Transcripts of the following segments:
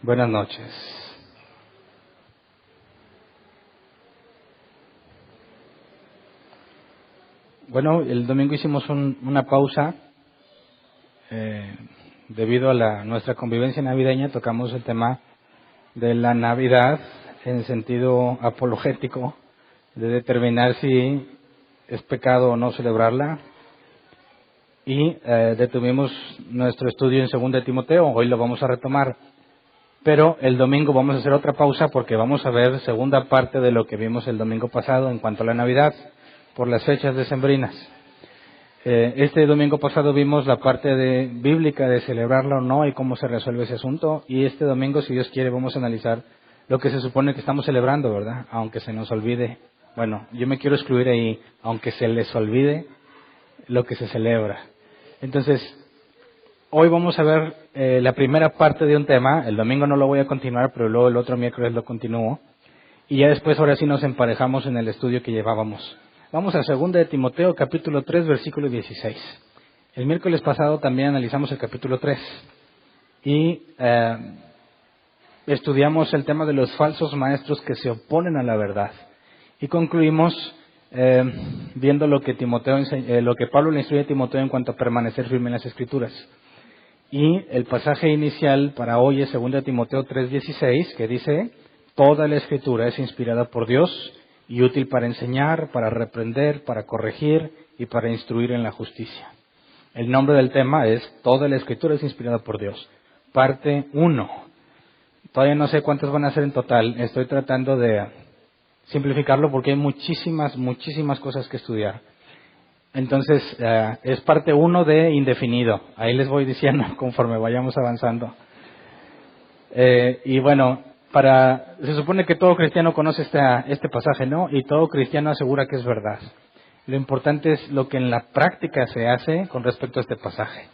Buenas noches. Bueno, el domingo hicimos una pausa debido a nuestra convivencia navideña. Tocamos el tema de la Navidad en sentido apologético, de determinar si es pecado o no celebrarla. Y detuvimos nuestro estudio en 2 de Timoteo. Hoy lo vamos a retomar. Pero el domingo vamos a hacer otra pausa porque vamos a ver segunda parte de lo que vimos el domingo pasado en cuanto a la Navidad, por las fechas decembrinas. Este domingo pasado vimos la parte bíblica de celebrarla o no y cómo se resuelve ese asunto. Y este domingo, si Dios quiere, vamos a analizar lo que se supone que estamos celebrando, ¿verdad? Aunque se nos olvide. Bueno, yo me quiero excluir ahí, aunque se les olvide lo que se celebra. Entonces, hoy vamos a ver la primera parte de un tema. El domingo no lo voy a continuar, pero luego el otro miércoles lo continúo. Y ya después, ahora sí nos emparejamos en el estudio que llevábamos. Vamos a 2 de Timoteo, capítulo 3, versículo 16. El miércoles pasado también analizamos el capítulo 3. Y estudiamos el tema de los falsos maestros que se oponen a la verdad. Y concluimos viendo lo que Pablo le instruye a Timoteo en cuanto a permanecer firme en las Escrituras. Y el pasaje inicial para hoy es 2 de Timoteo 3:16, que dice: toda la Escritura es inspirada por Dios y útil para enseñar, para reprender, para corregir y para instruir en la justicia. El nombre del tema es toda la Escritura es inspirada por Dios. Parte 1. Todavía no sé cuántas van a ser en total. Estoy tratando de simplificarlo porque hay muchísimas cosas que estudiar. Entonces, es parte 1 de indefinido. Ahí les voy diciendo conforme vayamos avanzando. Y bueno, se supone que todo cristiano conoce este pasaje, ¿no? Y todo cristiano asegura que es verdad. Lo importante es lo que en la práctica se hace con respecto a este pasaje.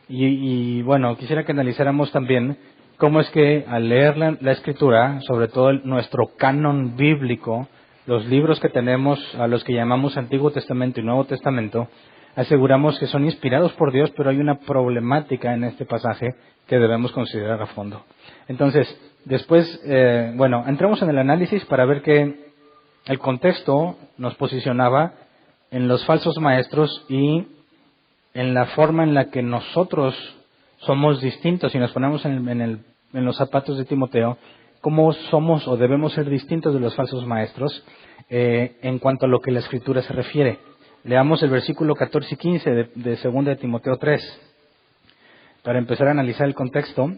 Y bueno, quisiera que analizáramos también cómo es que al leer la Escritura, sobre todo nuestro canon bíblico, los libros que tenemos, a los que llamamos Antiguo Testamento y Nuevo Testamento, aseguramos que son inspirados por Dios, pero hay una problemática en este pasaje que debemos considerar a fondo. Entonces, después, entremos en el análisis para ver que el contexto nos posicionaba en los falsos maestros y en la forma en la que nosotros somos distintos, si nos ponemos en los zapatos de Timoteo, cómo somos o debemos ser distintos de los falsos maestros en cuanto a lo que la Escritura se refiere. Leamos el versículo 14 y 15 de 2 de Timoteo 3, para empezar a analizar el contexto.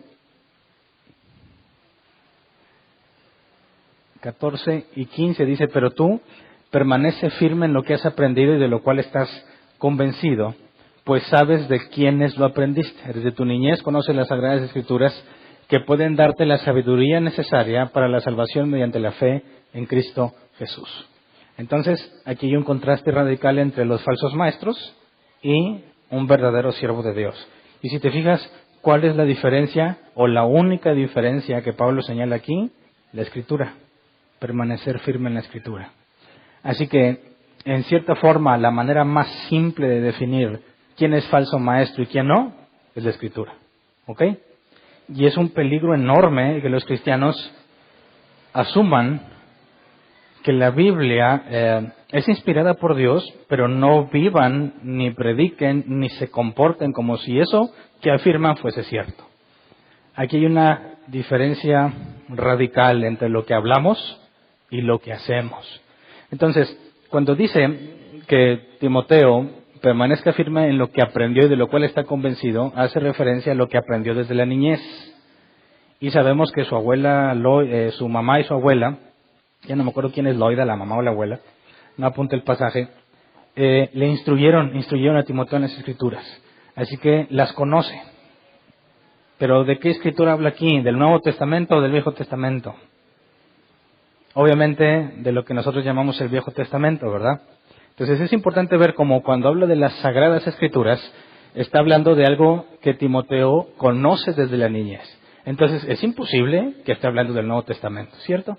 14 y 15 dice: pero tú permanece firme en lo que has aprendido y de lo cual estás convencido, pues sabes de quiénes lo aprendiste. Desde tu niñez conoces las Sagradas Escrituras, que pueden darte la sabiduría necesaria para la salvación mediante la fe en Cristo Jesús. Entonces, aquí hay un contraste radical entre los falsos maestros y un verdadero siervo de Dios. Y si te fijas, ¿cuál es la diferencia o la única diferencia que Pablo señala aquí? La Escritura. Permanecer firme en la Escritura. Así que, en cierta forma, la manera más simple de definir quién es falso maestro y quién no es la Escritura. ¿Ok? Y es un peligro enorme que los cristianos asuman que la Biblia es inspirada por Dios, pero no vivan, ni prediquen, ni se comporten como si eso que afirman fuese cierto. Aquí hay una diferencia radical entre lo que hablamos y lo que hacemos. Entonces, cuando dice que Timoteo permanezca firme en lo que aprendió y de lo cual está convencido, hace referencia a lo que aprendió desde la niñez. Y sabemos que su mamá y su abuela, ya no me acuerdo quién es Loida, la mamá o la abuela, no apunta el pasaje, le instruyeron a Timoteo en las Escrituras. Así que las conoce. Pero ¿de qué Escritura habla aquí? ¿Del Nuevo Testamento o del Viejo Testamento? Obviamente de lo que nosotros llamamos el Viejo Testamento, ¿verdad? Entonces es importante ver cómo cuando habla de las Sagradas Escrituras, está hablando de algo que Timoteo conoce desde la niñez. Entonces es imposible que esté hablando del Nuevo Testamento, ¿cierto?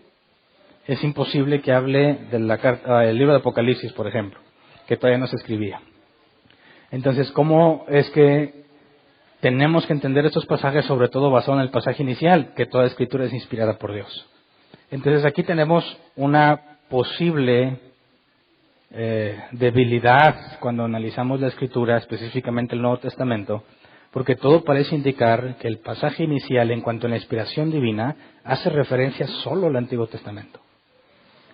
Es imposible que hable del libro de Apocalipsis, por ejemplo, que todavía no se escribía. Entonces, ¿cómo es que tenemos que entender estos pasajes, sobre todo basado en el pasaje inicial, que toda escritura es inspirada por Dios. Entonces aquí tenemos una posible debilidad cuando analizamos la escritura, específicamente el Nuevo Testamento, porque todo parece indicar que el pasaje inicial en cuanto a la inspiración divina hace referencia solo al Antiguo Testamento.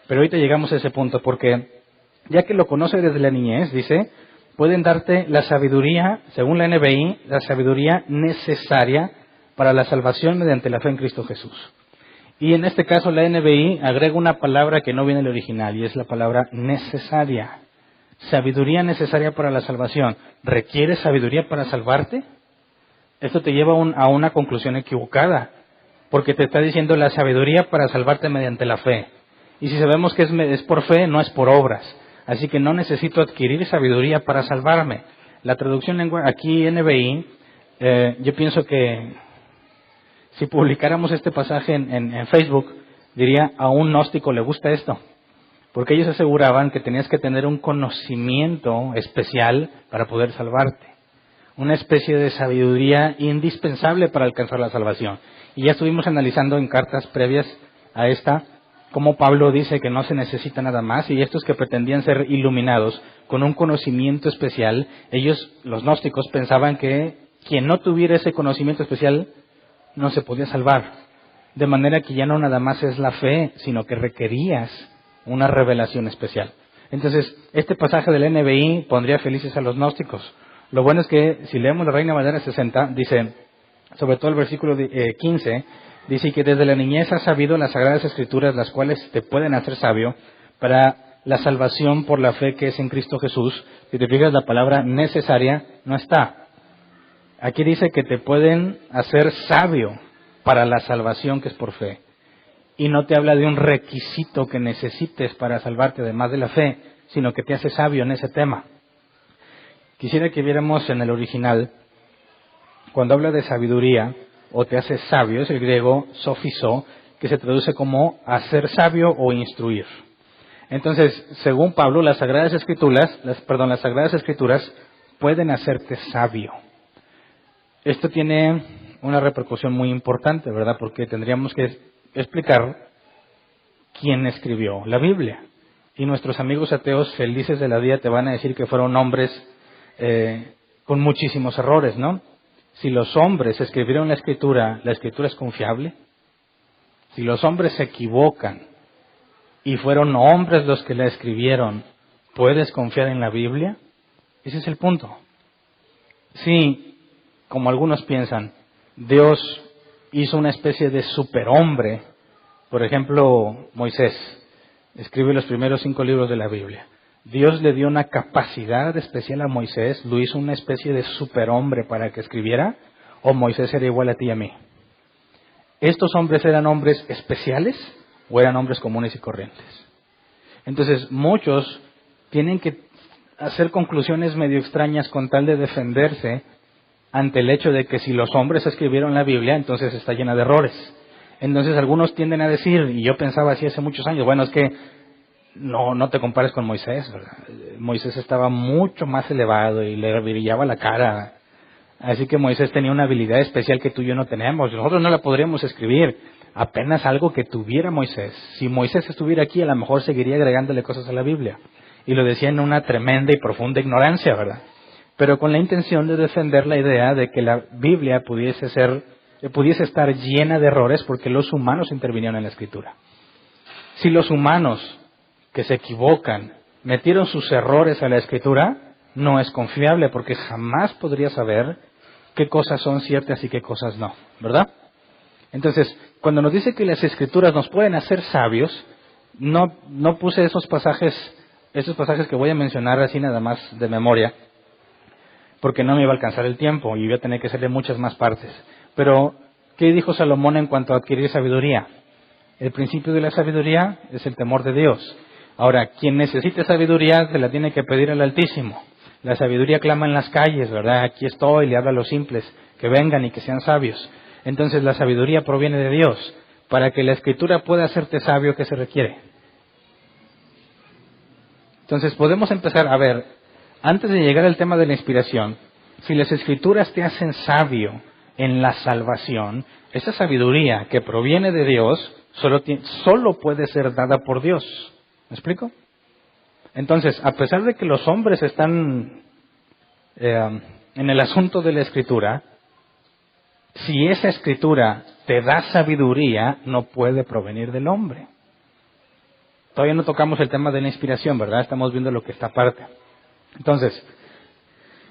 Pero ahorita llegamos a ese punto porque ya que lo conoce desde la niñez, dice, pueden darte la sabiduría, según la NBI, la sabiduría necesaria para la salvación mediante la fe en Cristo Jesús. Y en este caso la NBI agrega una palabra que no viene del original y es la palabra necesaria. Sabiduría necesaria para la salvación. ¿Requieres sabiduría para salvarte? Esto te lleva a una conclusión equivocada, porque te está diciendo la sabiduría para salvarte mediante la fe. Y si sabemos que es por fe, no es por obras. Así que no necesito adquirir sabiduría para salvarme. La traducción aquí NBI, yo pienso que si publicáramos este pasaje en Facebook, diría, a un gnóstico le gusta esto. Porque ellos aseguraban que tenías que tener un conocimiento especial para poder salvarte. Una especie de sabiduría indispensable para alcanzar la salvación. Y ya estuvimos analizando en cartas previas a esta, cómo Pablo dice que no se necesita nada más, y estos que pretendían ser iluminados con un conocimiento especial, ellos, los gnósticos, pensaban que quien no tuviera ese conocimiento especial no se podía salvar. De manera que ya no nada más es la fe, sino que requerías una revelación especial. Entonces, este pasaje del NBI pondría felices a los gnósticos. Lo bueno es que si leemos la Reina Valera 60, dice, sobre todo el versículo 15, dice que desde la niñez has sabido las Sagradas Escrituras, las cuales te pueden hacer sabio para la salvación por la fe que es en Cristo Jesús. Si te fijas, la palabra necesaria no está. Aquí dice que te pueden hacer sabio para la salvación que es por fe. Y no te habla de un requisito que necesites para salvarte además de la fe, sino que te hace sabio en ese tema. Quisiera que viéramos en el original, cuando habla de sabiduría, o te hace sabio, es el griego sophizo, que se traduce como hacer sabio o instruir. Entonces, según Pablo, las Sagradas Escrituras pueden hacerte sabio. Esto tiene una repercusión muy importante, ¿verdad? Porque tendríamos que explicar quién escribió la Biblia. Y nuestros amigos ateos felices de la vida te van a decir que fueron hombres con muchísimos errores, ¿no? Si los hombres escribieron la Escritura es confiable. Si los hombres se equivocan y fueron hombres los que la escribieron, ¿puedes confiar en la Biblia? Ese es el punto. Sí, como algunos piensan, Dios hizo una especie de superhombre. Por ejemplo, Moisés escribe los primeros 5 libros de la Biblia. Dios le dio una capacidad especial a Moisés, lo hizo una especie de superhombre para que escribiera, o Moisés era igual a ti y a mí. ¿Estos hombres eran hombres especiales o eran hombres comunes y corrientes? Entonces, muchos tienen que hacer conclusiones medio extrañas con tal de defenderse ante el hecho de que si los hombres escribieron la Biblia, entonces está llena de errores. Entonces, algunos tienden a decir, y yo pensaba así hace muchos años, bueno, es que no te compares con Moisés, ¿verdad? Moisés estaba mucho más elevado y le brillaba la cara. Así que Moisés tenía una habilidad especial que tú y yo no tenemos. Nosotros no la podríamos escribir. Apenas algo que tuviera Moisés. Si Moisés estuviera aquí, a lo mejor seguiría agregándole cosas a la Biblia. Y lo decía en una tremenda y profunda ignorancia, ¿verdad? Pero con la intención de defender la idea de que la Biblia pudiese estar llena de errores porque los humanos intervinieron en la Escritura. Si los humanos que se equivocan metieron sus errores a la Escritura, no es confiable porque jamás podría saber qué cosas son ciertas y qué cosas no, ¿verdad? Entonces, cuando nos dice que las Escrituras nos pueden hacer sabios, no puse esos pasajes que voy a mencionar así nada más de memoria, porque no me iba a alcanzar el tiempo y iba a tener que hacerle muchas más partes. Pero, ¿qué dijo Salomón en cuanto a adquirir sabiduría? El principio de la sabiduría es el temor de Dios. Ahora, quien necesite sabiduría se la tiene que pedir al Altísimo. La sabiduría clama en las calles, ¿verdad? Aquí estoy, le habla a los simples, que vengan y que sean sabios. Entonces la sabiduría proviene de Dios. Para que la Escritura pueda hacerte sabio, ¿qué se requiere? Entonces podemos empezar a ver, antes de llegar al tema de la inspiración, si las Escrituras te hacen sabio en la salvación, esa sabiduría que proviene de Dios solo puede ser dada por Dios. ¿Me explico? Entonces, a pesar de que los hombres están en el asunto de la Escritura, si esa Escritura te da sabiduría, no puede provenir del hombre. Todavía no tocamos el tema de la inspiración, ¿verdad? Estamos viendo lo que está aparte. Entonces,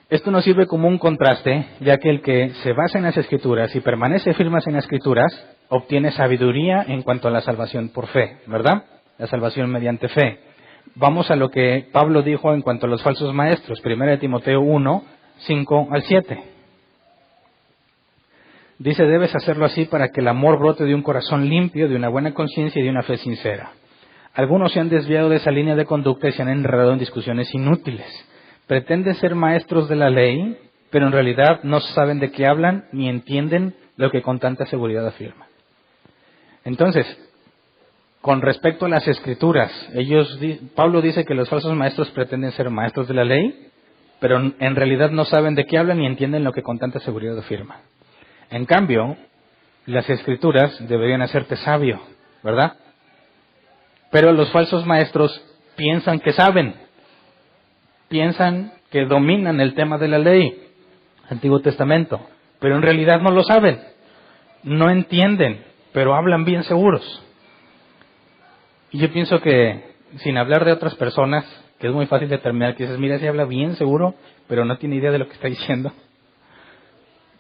esto nos sirve como un contraste, ya que el que se basa en las Escrituras y permanece firme en las Escrituras, obtiene sabiduría en cuanto a la salvación por fe, ¿verdad? La salvación mediante fe. Vamos a lo que Pablo dijo en cuanto a los falsos maestros, 1 Timoteo 1, 5 al 7. Dice, debes hacerlo así para que el amor brote de un corazón limpio, de una buena conciencia y de una fe sincera. Algunos se han desviado de esa línea de conducta y se han enredado en discusiones inútiles. Pretenden ser maestros de la ley, pero en realidad no saben de qué hablan ni entienden lo que con tanta seguridad afirman. Entonces, con respecto a las Escrituras, Pablo dice que los falsos maestros pretenden ser maestros de la ley, pero en realidad no saben de qué hablan ni entienden lo que con tanta seguridad afirman. En cambio, las Escrituras deberían hacerte sabio, ¿verdad? Pero los falsos maestros piensan que saben, piensan que dominan el tema de la ley, Antiguo Testamento, pero en realidad no lo saben, no entienden, pero hablan bien seguros. Y yo pienso que, sin hablar de otras personas, que es muy fácil determinar, que dices, mira, si habla bien seguro, pero no tiene idea de lo que está diciendo.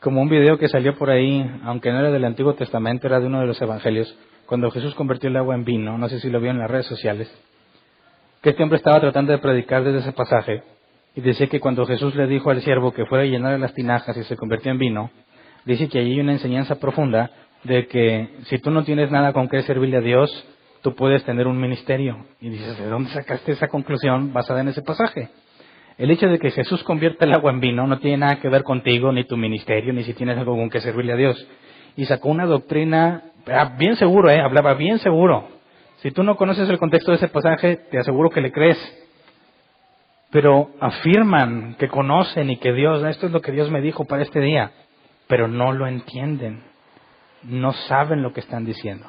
Como un video que salió por ahí, aunque no era del Antiguo Testamento, era de uno de los evangelios, cuando Jesús convirtió el agua en vino, no sé si lo vieron en las redes sociales, que este hombre estaba tratando de predicar desde ese pasaje, y decía que cuando Jesús le dijo al siervo que fuera a llenar las tinajas y se convirtió en vino, dice que allí hay una enseñanza profunda de que si tú no tienes nada con qué servirle a Dios, tú puedes tener un ministerio. Y dices, ¿de dónde sacaste esa conclusión basada en ese pasaje? El hecho de que Jesús convierta el agua en vino no tiene nada que ver contigo, ni tu ministerio, ni si tienes algo con qué servirle a Dios. Y sacó una doctrina, bien seguro, hablaba bien seguro. Si tú no conoces el contexto de ese pasaje, te aseguro que le crees. Pero afirman que conocen y que Dios, esto es lo que Dios me dijo para este día, pero no lo entienden, no saben lo que están diciendo.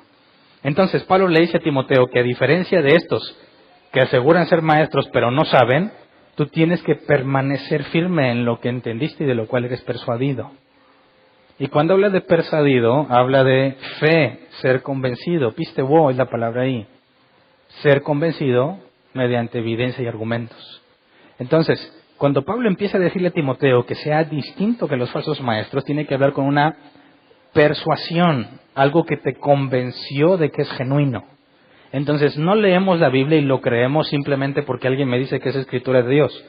Entonces Pablo le dice a Timoteo que a diferencia de estos que aseguran ser maestros pero no saben, tú tienes que permanecer firme en lo que entendiste y de lo cual eres persuadido. Y cuando habla de persuadido, habla de fe, ser convencido. Pisteuo es la palabra ahí. Ser convencido mediante evidencia y argumentos. Entonces, cuando Pablo empieza a decirle a Timoteo que sea distinto que los falsos maestros, tiene que hablar con una persuasión, algo que te convenció de que es genuino. Entonces, no leemos la Biblia y lo creemos simplemente porque alguien me dice que esa escritura es de Dios.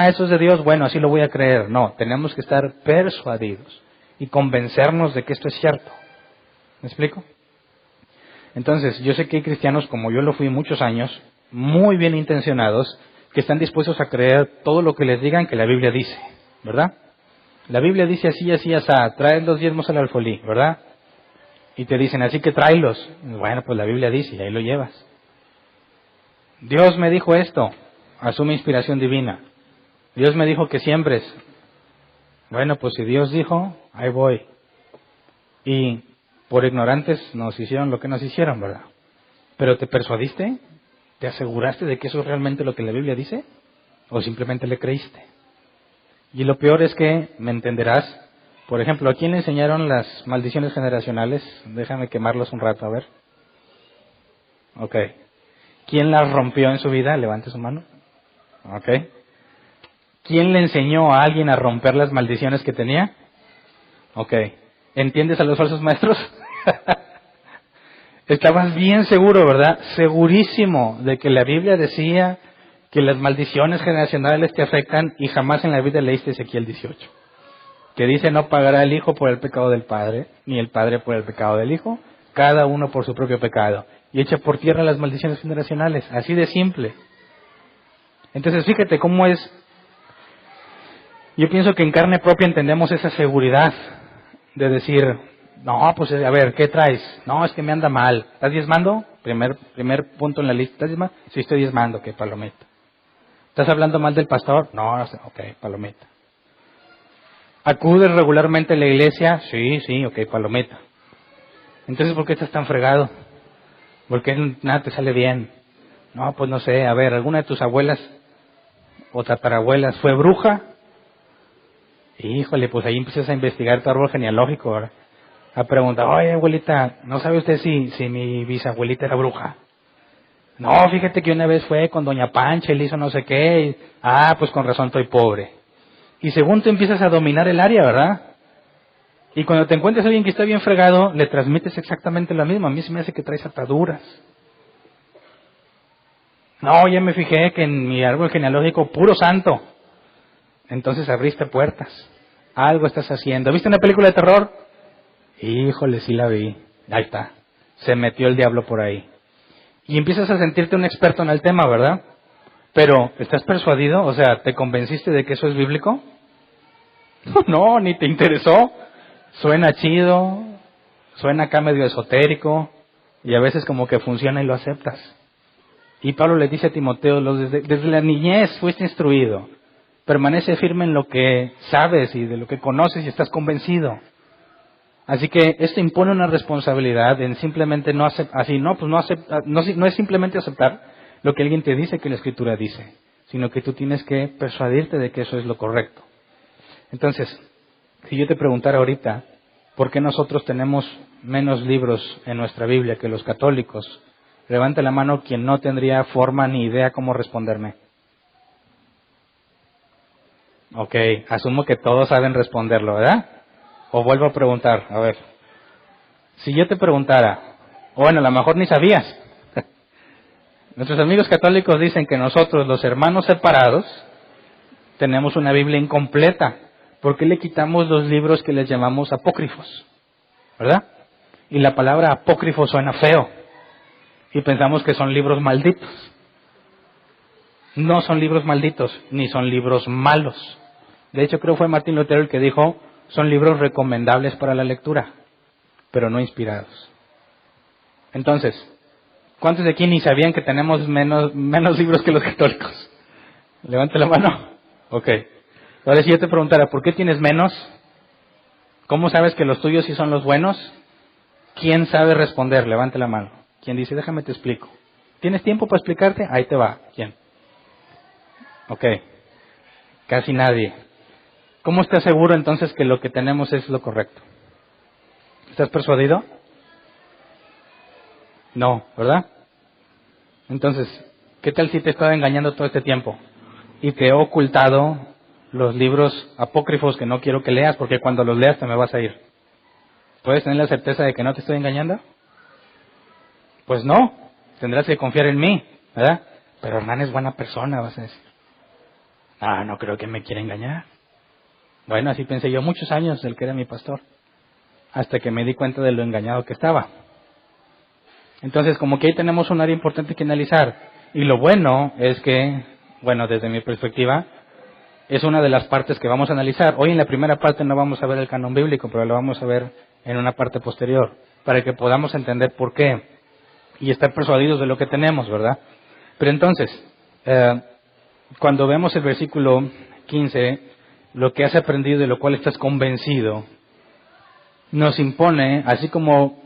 Eso es de Dios, bueno, así lo voy a creer. No, tenemos que estar persuadidos y convencernos de que esto es cierto. ¿Me explico? Entonces, yo sé que hay cristianos, como yo lo fui muchos años, muy bien intencionados, que están dispuestos a creer todo lo que les digan que la Biblia dice, ¿verdad? La Biblia dice así, así, así, traen los diezmos al alfolí, ¿verdad? Y te dicen, así que tráelos. Bueno, pues la Biblia dice, y ahí lo llevas. Dios me dijo esto, asume inspiración divina. Dios me dijo que siembres. Bueno, pues si Dios dijo, ahí voy. Y por ignorantes nos hicieron lo que nos hicieron, ¿verdad? Pero ¿te persuadiste? ¿Te aseguraste de que eso es realmente lo que la Biblia dice? ¿O simplemente le creíste? Y lo peor es que, me entenderás, por ejemplo, ¿a quién le enseñaron las maldiciones generacionales? Déjame quemarlos un rato, a ver. Ok. ¿Quién las rompió en su vida? Levante su mano. Ok. ¿Quién le enseñó a alguien a romper las maldiciones que tenía? Ok. ¿Entiendes a los falsos maestros? Estabas bien seguro, ¿verdad? Segurísimo de que la Biblia decía que las maldiciones generacionales te afectan y jamás en la vida leíste Ezequiel 18. Que dice no pagará el hijo por el pecado del padre, ni el padre por el pecado del hijo, cada uno por su propio pecado. Y echa por tierra las maldiciones generacionales, así de simple. Entonces fíjate cómo es. Yo pienso que en carne propia entendemos esa seguridad de decir, no, pues a ver, ¿qué traes? No, es que me anda mal. ¿Estás diezmando? Primer punto en la lista. ¿Estás diezmando? Sí, estoy diezmando, ¿qué? Palomita. ¿Estás hablando mal del pastor? No, ok, palomita. ¿Acudes regularmente a la iglesia? Sí, ok, palomita. Entonces, ¿por qué estás tan fregado? ¿Por qué nada te sale bien? No, pues no sé, a ver, ¿alguna de tus abuelas o tatarabuelas fue bruja? Híjole, pues ahí empiezas a investigar tu árbol genealógico, ¿verdad? A preguntar, oye, abuelita, ¿no sabe usted si mi bisabuelita era bruja? No, fíjate que una vez fue con doña Pancha y le hizo no sé qué. Pues con razón estoy pobre. Y según tú empiezas a dominar el área, ¿verdad? Y cuando te encuentras a alguien que está bien fregado, le transmites exactamente lo mismo. A mí se me hace que traes ataduras. No, ya me fijé que en mi árbol genealógico, puro santo. Entonces abriste puertas. Algo estás haciendo. ¿Viste una película de terror? Híjole, sí la vi. Ahí está. Se metió el diablo por ahí. Y empiezas a sentirte un experto en el tema, ¿verdad? Pero, ¿estás persuadido? O sea, ¿te convenciste de que eso es bíblico? No, ni te interesó. Suena chido, suena acá medio esotérico, y a veces como que funciona y lo aceptas. Y Pablo le dice a Timoteo, desde la niñez fuiste instruido. Permanece firme en lo que sabes y de lo que conoces y estás convencido. Así que esto impone una responsabilidad en simplemente no aceptar, no es simplemente aceptar lo que alguien te dice que la Escritura dice, sino que tú tienes que persuadirte de que eso es lo correcto. Entonces, si yo te preguntara ahorita, ¿por qué nosotros tenemos menos libros en nuestra Biblia que los católicos? Levante la mano quien no tendría forma ni idea cómo responderme. Ok, asumo que todos saben responderlo, ¿verdad? O vuelvo a preguntar, a ver. Si yo te preguntara, bueno, a lo mejor ni sabías. Nuestros amigos católicos dicen que nosotros, los hermanos separados, tenemos una Biblia incompleta. ¿Por qué le quitamos los libros que les llamamos apócrifos? ¿Verdad? Y la palabra apócrifo suena feo. Y pensamos que son libros malditos. No son libros malditos, ni son libros malos. De hecho, creo que fue Martín Lutero el que dijo, son libros recomendables para la lectura, pero no inspirados. Entonces, ¿cuántos de aquí ni sabían que tenemos menos libros que los católicos? Levante la mano. Ok. Ahora, si yo te preguntara, ¿por qué tienes menos? ¿Cómo sabes que los tuyos sí son los buenos? ¿Quién sabe responder? Levante la mano. ¿Quién dice, déjame te explico? ¿Tienes tiempo para explicarte? Ahí te va. ¿Quién? Ok. Casi nadie. ¿Cómo estás seguro entonces que lo que tenemos es lo correcto? ¿Estás persuadido? No, ¿verdad? Entonces, ¿qué tal si te he estado engañando todo este tiempo? Y te he ocultado los libros apócrifos que no quiero que leas, porque cuando los leas te me vas a ir. ¿Puedes tener la certeza de que no te estoy engañando? Pues no, tendrás que confiar en mí, ¿verdad? Pero Hernán es buena persona, vas a decir. No creo que me quiera engañar. Bueno, así pensé yo muchos años del que era mi pastor, hasta que me di cuenta de lo engañado que estaba. Entonces, como que ahí tenemos un área importante que analizar. Y lo bueno es que, bueno, desde mi perspectiva, es una de las partes que vamos a analizar. Hoy en la primera parte no vamos a ver el canon bíblico, pero lo vamos a ver en una parte posterior, para que podamos entender por qué y estar persuadidos de lo que tenemos, ¿verdad? Pero entonces, cuando vemos el versículo 15, lo que has aprendido de lo cual estás convencido, nos impone, así como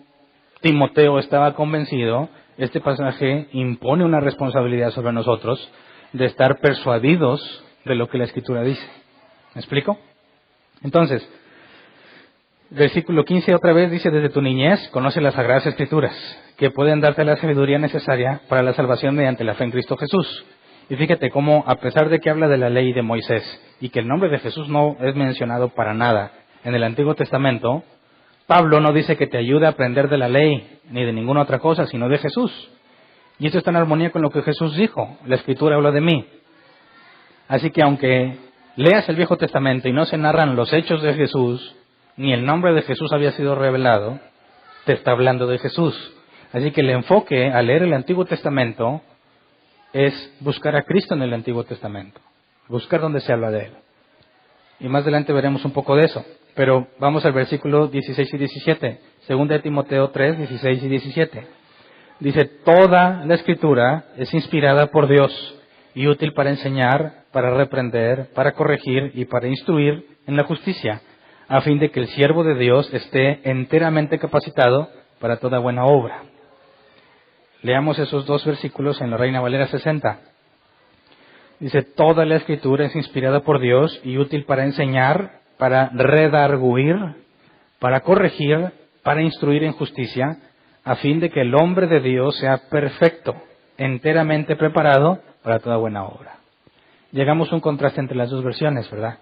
Timoteo estaba convencido, este pasaje impone una responsabilidad sobre nosotros de estar persuadidos de lo que la Escritura dice. ¿Me explico? Entonces, versículo 15 otra vez dice, desde tu niñez conoce las Sagradas Escrituras, que pueden darte la sabiduría necesaria para la salvación mediante la fe en Cristo Jesús. Y fíjate cómo, a pesar de que habla de la ley de Moisés, y que el nombre de Jesús no es mencionado para nada en el Antiguo Testamento, Pablo no dice que te ayude a aprender de la ley, ni de ninguna otra cosa, sino de Jesús. Y esto está en armonía con lo que Jesús dijo. La Escritura habla de mí. Así que aunque leas el Viejo Testamento y no se narran los hechos de Jesús, ni el nombre de Jesús había sido revelado, te está hablando de Jesús. Así que el enfoque al leer el Antiguo Testamento es buscar a Cristo en el Antiguo Testamento. Buscar donde se habla de Él. Y más adelante veremos un poco de eso. Pero vamos al versículo 16 y 17. Segunda de Timoteo 3, 16 y 17. Dice, toda la Escritura es inspirada por Dios y útil para enseñar, para reprender, para corregir y para instruir en la justicia, a fin de que el siervo de Dios esté enteramente capacitado para toda buena obra. Leamos esos 2 versículos en la Reina Valera 60. Dice, toda la Escritura es inspirada por Dios y útil para enseñar, para redarguir, para corregir, para instruir en justicia, a fin de que el hombre de Dios sea perfecto, enteramente preparado para toda buena obra. Llegamos a un contraste entre las 2 versiones, ¿verdad?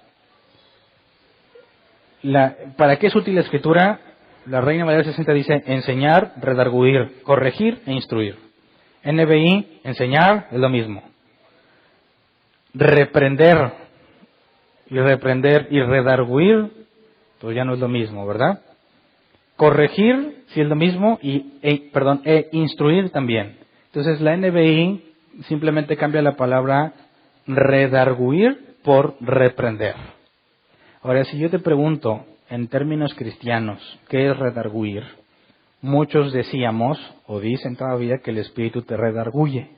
¿Para qué es útil la Escritura? La Reina Valera 60 dice enseñar, redarguir, corregir e instruir. NBI, enseñar es lo mismo. Reprender y redarguir, pues ya no es lo mismo, ¿verdad? Corregir sí es lo mismo e instruir también. Entonces la NBI simplemente cambia la palabra redarguir por reprender. Ahora, si yo te pregunto en términos cristianos, ¿qué es redarguir? Muchos decíamos, o dicen todavía, que el Espíritu te redarguye,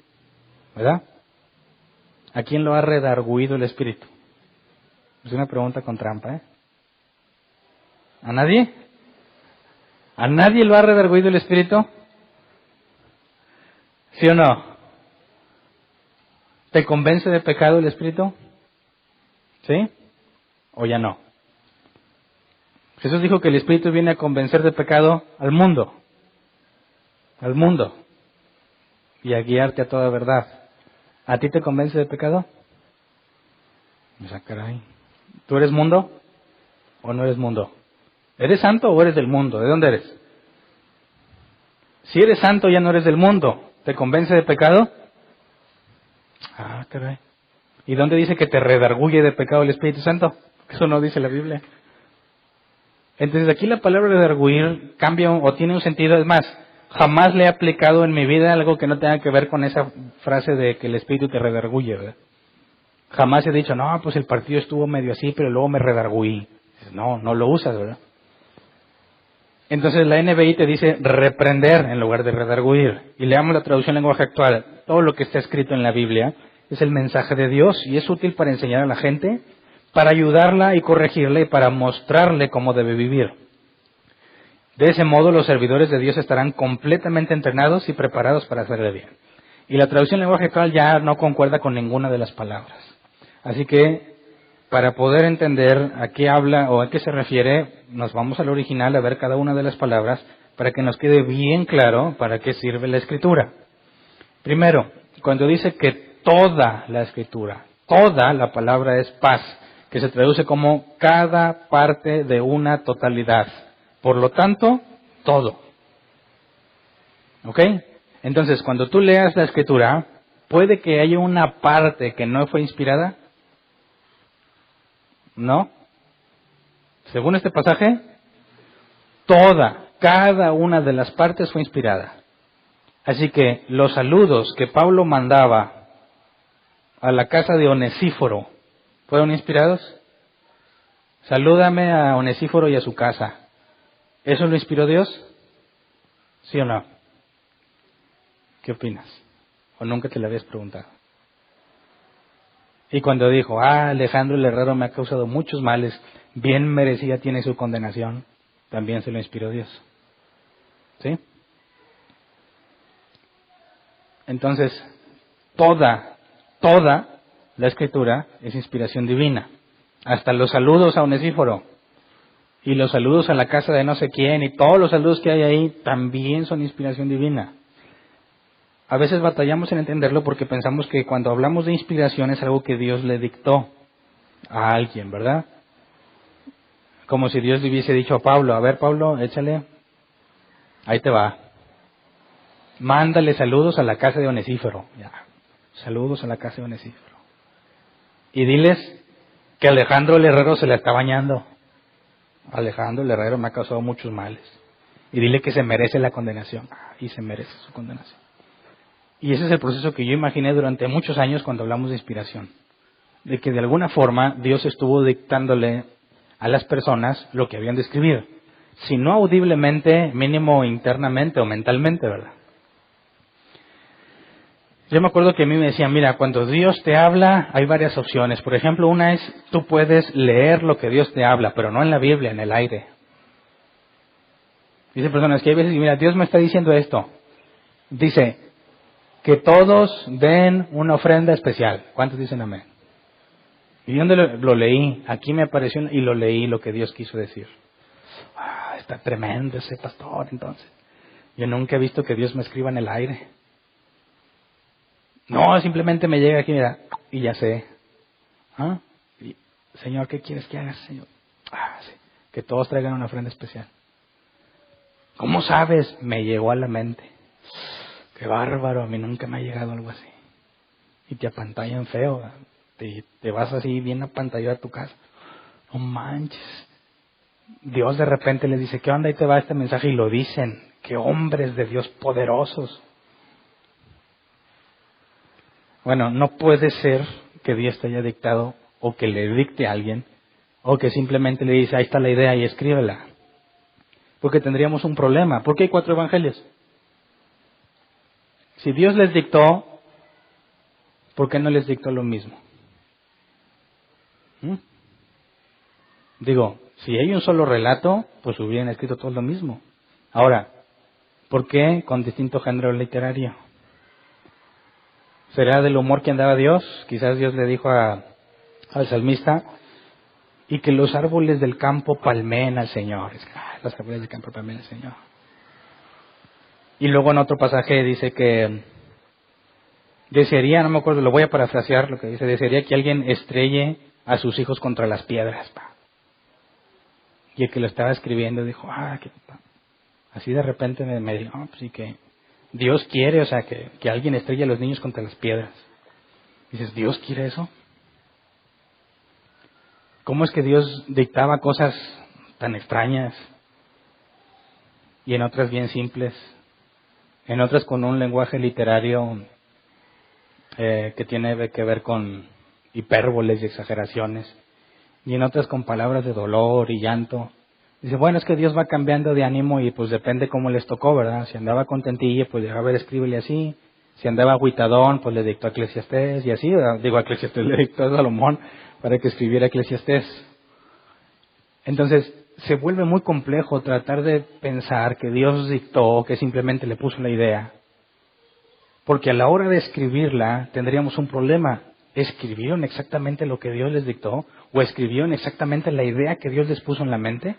¿verdad? ¿A quién lo ha redarguido el Espíritu? Es una pregunta con trampa, ¿eh? ¿A nadie? ¿A nadie lo ha redarguido el Espíritu? ¿Sí o no? ¿Te convence de pecado el Espíritu? ¿Sí? ¿O ya no? Jesús dijo que el Espíritu viene a convencer de pecado al mundo. Al mundo. Y a guiarte a toda verdad. ¿A ti te convence de pecado? Caray. ¿Tú eres mundo o no eres mundo? ¿Eres santo o eres del mundo? ¿De dónde eres? Si eres santo ya no eres del mundo. ¿Te convence de pecado? Caray. ¿Y dónde dice que te redarguye de pecado el Espíritu Santo? Eso no dice la Biblia. Entonces aquí la palabra redarguir cambia o tiene un sentido. Es más, jamás le he aplicado en mi vida algo que no tenga que ver con esa frase de que el Espíritu te redarguye, ¿verdad? Jamás he dicho, no, pues el partido estuvo medio así, pero luego me redarguí. No, no lo usas, ¿verdad? Entonces la NBI te dice reprender en lugar de redarguir. Y leamos la traducción en lenguaje actual. Todo lo que está escrito en la Biblia es el mensaje de Dios y es útil para enseñar a la gente, para ayudarla y corregirle y para mostrarle cómo debe vivir. De ese modo los servidores de Dios estarán completamente entrenados y preparados para hacerle bien. Y la traducción en lenguaje actual ya no concuerda con ninguna de las palabras. Así que, para poder entender a qué habla o a qué se refiere, nos vamos al original a ver cada una de las palabras para que nos quede bien claro para qué sirve la Escritura. Primero, cuando dice que toda la Escritura, toda la palabra es paz, que se traduce como cada parte de una totalidad. Por lo tanto, todo. ¿Ok? Entonces, cuando tú leas la Escritura, ¿puede que haya una parte que no fue inspirada? ¿No? Según este pasaje, cada una de las partes fue inspirada. Así que los saludos que Pablo mandaba a la casa de Onesíforo, ¿fueron inspirados? Salúdame a Onesíforo y a su casa. ¿Eso lo inspiró Dios? ¿Sí o no? ¿Qué opinas? ¿O nunca te lo habías preguntado? Y cuando dijo, Alejandro el Herrero me ha causado muchos males, bien merecida tiene su condenación, también se lo inspiró Dios. ¿Sí? Entonces, toda la Escritura es inspiración divina. Hasta los saludos a Onesíforo y los saludos a la casa de no sé quién y todos los saludos que hay ahí también son inspiración divina. A veces batallamos en entenderlo porque pensamos que cuando hablamos de inspiración es algo que Dios le dictó a alguien, ¿verdad? Como si Dios le hubiese dicho a Pablo, a ver Pablo, échale, ahí te va. Mándale saludos a la casa de Onesíforo. Ya, saludos a la casa de Onesíforo. Y diles que Alejandro el Herrero se la está bañando. Alejandro el Herrero me ha causado muchos males. Y dile que se merece la condenación. Y se merece su condenación. Y ese es el proceso que yo imaginé durante muchos años cuando hablamos de inspiración. De que de alguna forma Dios estuvo dictándole a las personas lo que habían de escribir. Si no audiblemente, mínimo internamente o mentalmente, ¿verdad? Yo me acuerdo que a mí me decían, mira, cuando Dios te habla hay varias opciones. Por ejemplo, una es, tú puedes leer lo que Dios te habla, pero no en la Biblia, en el aire. Dice personas que hay veces, mira, Dios me está diciendo esto. Dice, que todos den una ofrenda especial. ¿Cuántos dicen amén? ¿Y dónde lo leí? Aquí me apareció y lo leí lo que Dios quiso decir. Está tremendo ese pastor, entonces. Yo nunca he visto que Dios me escriba en el aire. No, simplemente me llega aquí, mira, y ya sé. ¿Ah? Señor, ¿qué quieres que haga, Señor? Sí. Que todos traigan una ofrenda especial. ¿Cómo sabes? Me llegó a la mente. Qué bárbaro, a mí nunca me ha llegado algo así. Y te apantallan feo, te vas así bien apantallado a tu casa. No manches. Dios de repente les dice, ¿qué onda? Ahí te va este mensaje, y lo dicen. Qué hombres de Dios poderosos. Bueno, no puede ser que Dios te haya dictado, o que le dicte a alguien, o que simplemente le dice, ahí está la idea y escríbela. Porque tendríamos un problema. ¿Por qué hay 4 evangelios? Si Dios les dictó, ¿por qué no les dictó lo mismo? Digo, si hay un solo relato, pues hubieran escrito todo lo mismo. Ahora, ¿por qué con distinto género literario? ¿Será del humor que andaba Dios? Quizás Dios le dijo al salmista, y que los árboles del campo palmeen al Señor. Los árboles del campo palmeen al Señor. Y luego en otro pasaje dice que desearía, no me acuerdo, lo voy a parafrasear, lo que dice, desearía que alguien estrelle a sus hijos contra las piedras. Y el que lo estaba escribiendo dijo, así de repente me dijo, pues sí que Dios quiere, o sea, que alguien estrelle a los niños contra las piedras. Dices, ¿Dios quiere eso? ¿Cómo es que Dios dictaba cosas tan extrañas y en otras bien simples, en otras con un lenguaje literario que tiene que ver con hipérboles y exageraciones, y en otras con palabras de dolor y llanto? Dice, bueno, es que Dios va cambiando de ánimo y pues depende cómo les tocó, ¿verdad? Si andaba contentillo, pues a ver, escríbele así. Si andaba agüitadón, pues le dictó a Eclesiastés y así, ¿verdad? Digo, a Eclesiastés le dictó a Salomón para que escribiera Eclesiastés. Entonces, se vuelve muy complejo tratar de pensar que Dios dictó, que simplemente le puso la idea. Porque a la hora de escribirla tendríamos un problema. ¿Escribieron exactamente lo que Dios les dictó? ¿O escribieron exactamente la idea que Dios les puso en la mente?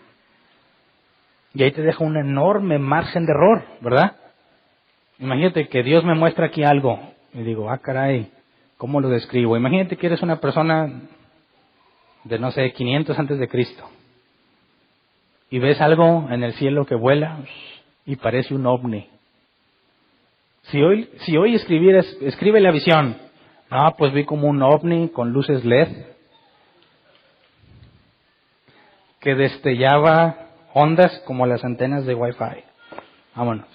Y ahí te deja un enorme margen de error, ¿verdad? Imagínate que Dios me muestra aquí algo y digo, caray, ¿cómo lo describo? Imagínate que eres una persona de, no sé, 500 antes de Cristo y ves algo en el cielo que vuela y parece un ovni. Si hoy escribieras, escribe la visión. Pues vi como un ovni con luces LED que destellaba ondas como las antenas de Wi-Fi. Vámonos.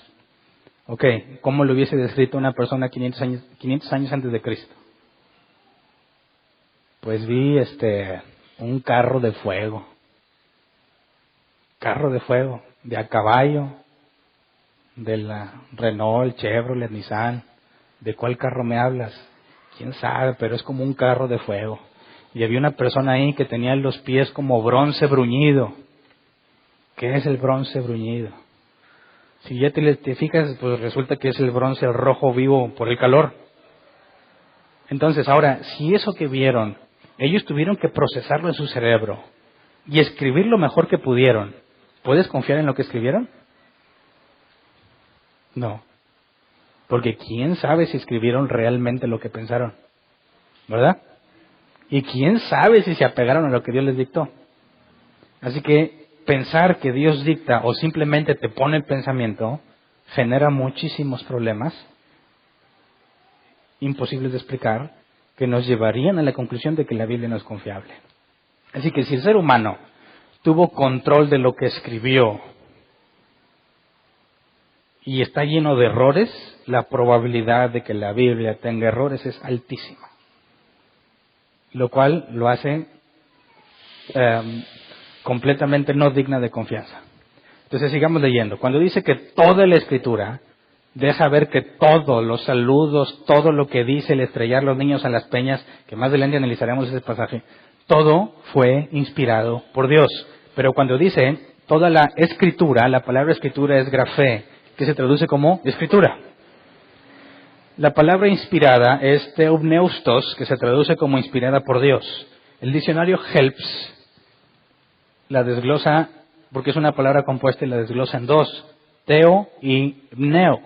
Ok, ¿cómo lo hubiese descrito una persona 500 años antes de Cristo? Pues vi un carro de fuego. Carro de fuego, de a caballo, de la Renault, el Chevrolet, el Nissan. ¿De cuál carro me hablas? ¿Quién sabe? Pero es como un carro de fuego. Y había una persona ahí que tenía los pies como bronce bruñido. ¿Qué es el bronce bruñido? Si ya te fijas, pues resulta que es el bronce rojo vivo por el calor. Entonces, ahora, si eso que vieron, ellos tuvieron que procesarlo en su cerebro y escribir lo mejor que pudieron, ¿puedes confiar en lo que escribieron? No. Porque quién sabe si escribieron realmente lo que pensaron, ¿verdad? Y quién sabe si se apegaron a lo que Dios les dictó. Así que pensar que Dios dicta o simplemente te pone el pensamiento genera muchísimos problemas imposibles de explicar que nos llevarían a la conclusión de que la Biblia no es confiable. Así que si el ser humano tuvo control de lo que escribió y está lleno de errores, la probabilidad de que la Biblia tenga errores es altísima. Lo cual lo hace completamente no digna de confianza. Entonces sigamos leyendo. Cuando dice que toda la Escritura deja ver que todos los saludos, todo lo que dice el estrellar los niños a las peñas, que más adelante analizaremos ese pasaje, todo fue inspirado por Dios. Pero cuando dice toda la escritura, la palabra escritura es grafé, que se traduce como escritura. La palabra inspirada es theopneustos, que se traduce como inspirada por Dios. El diccionario Helps la desglosa, porque es una palabra compuesta y la desglosa en dos, teo y pneo.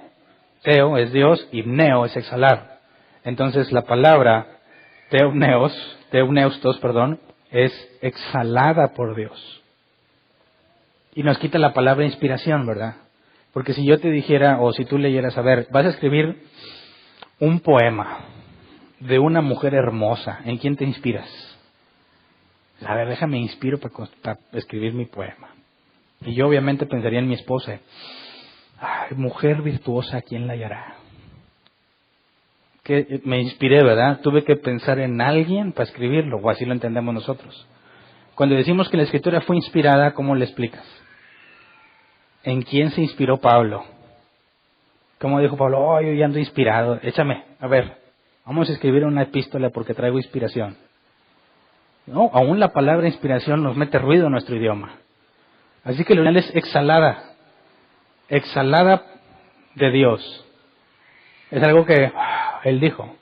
Teo es Dios y pneo es exhalar. Entonces la palabra theopneustos, es exhalada por Dios. Y nos quita la palabra inspiración, ¿verdad? Porque si yo te dijera, o si tú leyeras, a ver, vas a escribir un poema de una mujer hermosa, ¿en quién te inspiras? A ver, déjame inspiro para escribir mi poema. Y yo obviamente pensaría en mi esposa. Ay, mujer virtuosa, ¿quién la hallará? Que me inspiré, ¿verdad? Tuve que pensar en alguien para escribirlo, o así lo entendemos nosotros. Cuando decimos que la escritura fue inspirada, ¿cómo le explicas? ¿En quién se inspiró Pablo? ¿Cómo dijo Pablo? Oh, yo ya ando inspirado. Échame, a ver, vamos a escribir una epístola porque traigo inspiración. No, aún la palabra inspiración nos mete ruido en nuestro idioma. Así que lo original es exhalada de Dios. Es algo que Él dijo.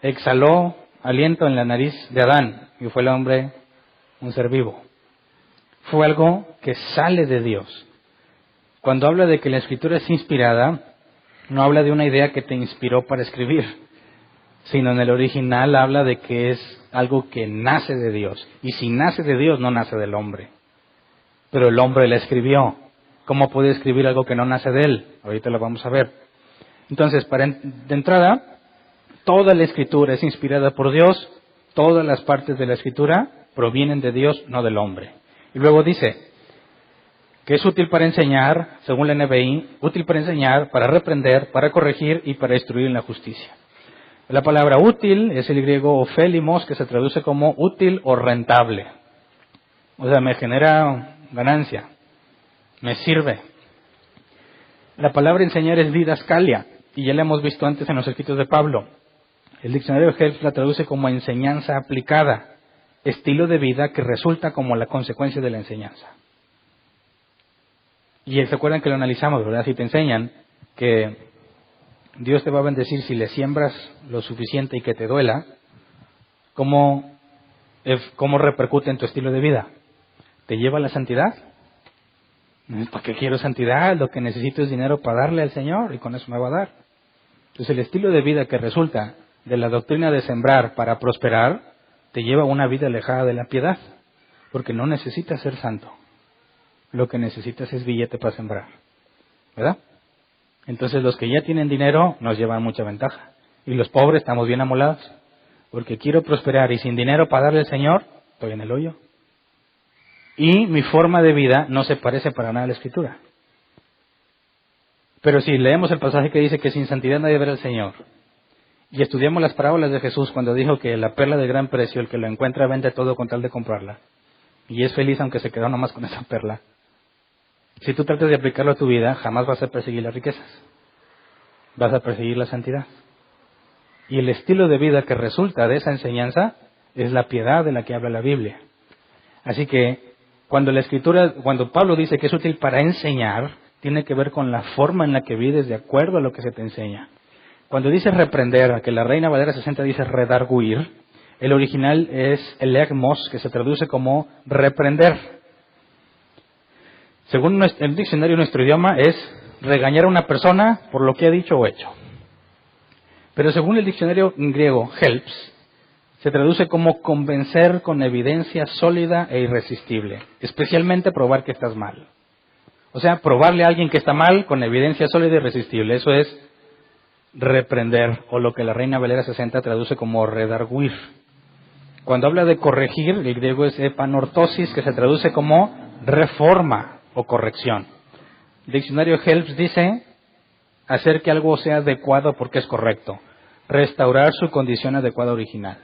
Exhaló aliento en la nariz de Adán y fue el hombre un ser vivo. Fue algo que sale de Dios. Cuando habla de que la escritura es inspirada, no habla de una idea que te inspiró para escribir, sino en el original habla de que es algo que nace de Dios. Y si nace de Dios, no nace del hombre. Pero el hombre la escribió. ¿Cómo puede escribir algo que no nace de él? Ahorita lo vamos a ver. Entonces, de entrada, toda la escritura es inspirada por Dios. Todas las partes de la escritura provienen de Dios, no del hombre. Y luego dice que es útil para enseñar, según la NBI, útil para enseñar, para reprender, para corregir y para instruir en la justicia. La palabra útil es el griego ofélimos, que se traduce como útil o rentable. O sea, me genera ganancia, me sirve. La palabra enseñar es didascalia, y ya la hemos visto antes en los escritos de Pablo. El diccionario Helps la traduce como enseñanza aplicada, estilo de vida que resulta como la consecuencia de la enseñanza. Y se acuerdan que lo analizamos, ¿verdad? Si te enseñan que Dios te va a bendecir si le siembras lo suficiente y que te duela, ¿cómo repercute en tu estilo de vida? ¿Te lleva a la santidad? ¿Para qué quiero santidad? Lo que necesito es dinero para darle al Señor y con eso me va a dar. Entonces el estilo de vida que resulta de la doctrina de sembrar para prosperar te lleva a una vida alejada de la piedad, porque no necesitas ser santo. Lo que necesitas es billete para sembrar, ¿verdad? Entonces los que ya tienen dinero nos llevan mucha ventaja. Y los pobres estamos bien amolados, porque quiero prosperar y sin dinero para darle al Señor, estoy en el hoyo. Y mi forma de vida no se parece para nada a la Escritura. Pero si leemos el pasaje que dice que sin santidad nadie verá al Señor, y estudiamos las parábolas de Jesús cuando dijo que la perla de gran precio, el que lo encuentra vende todo con tal de comprarla, y es feliz aunque se quedó nomás con esa perla. Si tú tratas de aplicarlo a tu vida, jamás vas a perseguir las riquezas. Vas a perseguir la santidad. Y el estilo de vida que resulta de esa enseñanza es la piedad de la que habla la Biblia. Así que cuando Pablo dice que es útil para enseñar, tiene que ver con la forma en la que vives de acuerdo a lo que se te enseña. Cuando dice reprender, que la Reina Valera 60 dice redarguir, el original es elegmos, que se traduce como reprender. Según el diccionario de nuestro idioma, es regañar a una persona por lo que ha dicho o hecho. Pero según el diccionario griego Helps, se traduce como convencer con evidencia sólida e irresistible, especialmente probar que estás mal. O sea, probarle a alguien que está mal con evidencia sólida e irresistible. Eso es reprender, o lo que la Reina Valera 60 traduce como redarguir. Cuando habla de corregir, el griego es epanortosis, que se traduce como reforma o corrección. El diccionario Helps dice hacer que algo sea adecuado porque es correcto, restaurar su condición adecuada original.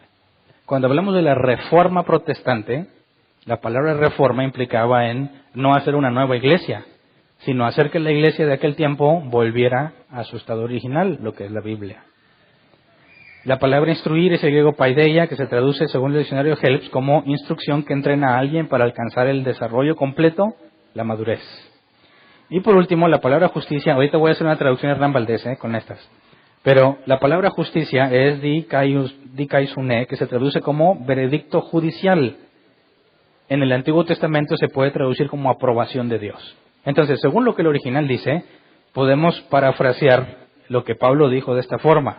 Cuando hablamos de la reforma protestante, la palabra reforma implicaba en no hacer una nueva iglesia, sino hacer que la iglesia de aquel tiempo volviera a su estado original, lo que es la Biblia. La palabra instruir es el griego paideia, que se traduce según el diccionario Helps como instrucción que entrena a alguien para alcanzar el desarrollo completo, la madurez. Y por último, la palabra justicia, ahorita voy a hacer una traducción de Hernán Valdés con estas, pero la palabra justicia es dikaisune, que se traduce como veredicto judicial. En el Antiguo Testamento se puede traducir como aprobación de Dios. Entonces, según lo que el original dice, podemos parafrasear lo que Pablo dijo de esta forma,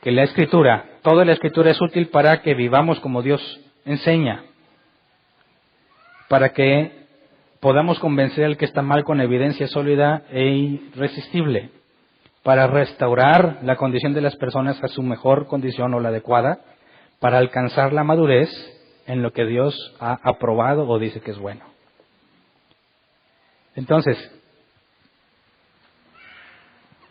que la Escritura, toda la Escritura es útil para que vivamos como Dios enseña, para que podamos convencer al que está mal con evidencia sólida e irresistible, para restaurar la condición de las personas a su mejor condición o la adecuada, para alcanzar la madurez en lo que Dios ha aprobado o dice que es bueno. Entonces,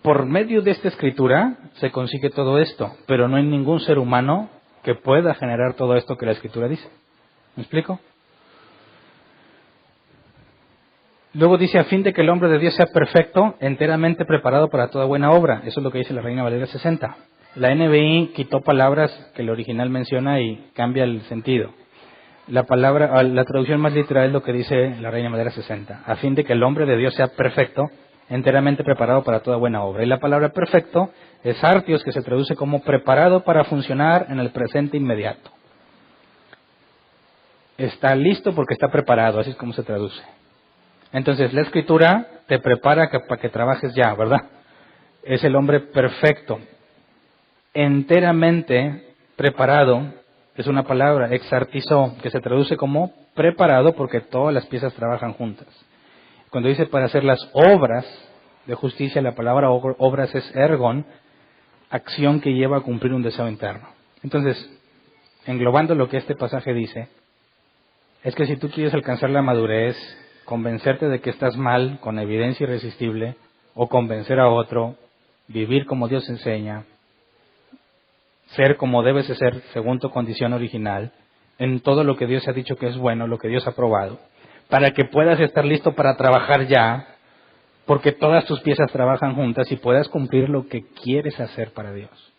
por medio de esta escritura se consigue todo esto, pero no hay ningún ser humano que pueda generar todo esto que la escritura dice. ¿Me explico? Luego dice, a fin de que el hombre de Dios sea perfecto, enteramente preparado para toda buena obra. Eso es lo que dice la Reina Valera 60. La NBI quitó palabras que el original menciona y cambia el sentido. La traducción más literal es lo que dice la Reina Valera 60. A fin de que el hombre de Dios sea perfecto, enteramente preparado para toda buena obra. Y la palabra perfecto es artios, que se traduce como preparado para funcionar en el presente inmediato. Está listo porque está preparado, así es como se traduce. Entonces, la Escritura te prepara para que trabajes ya, ¿verdad? Es el hombre perfecto, enteramente preparado, es una palabra, exartizó, que se traduce como preparado porque todas las piezas trabajan juntas. Cuando dice para hacer las obras de justicia, la palabra obras es ergon, acción que lleva a cumplir un deseo interno. Entonces, englobando lo que este pasaje dice, es que si tú quieres alcanzar la madurez, convencerte de que estás mal con evidencia irresistible, o convencer a otro, vivir como Dios enseña, ser como debes de ser según tu condición original, en todo lo que Dios ha dicho que es bueno, lo que Dios ha aprobado, para que puedas estar listo para trabajar ya, porque todas tus piezas trabajan juntas y puedas cumplir lo que quieres hacer para Dios.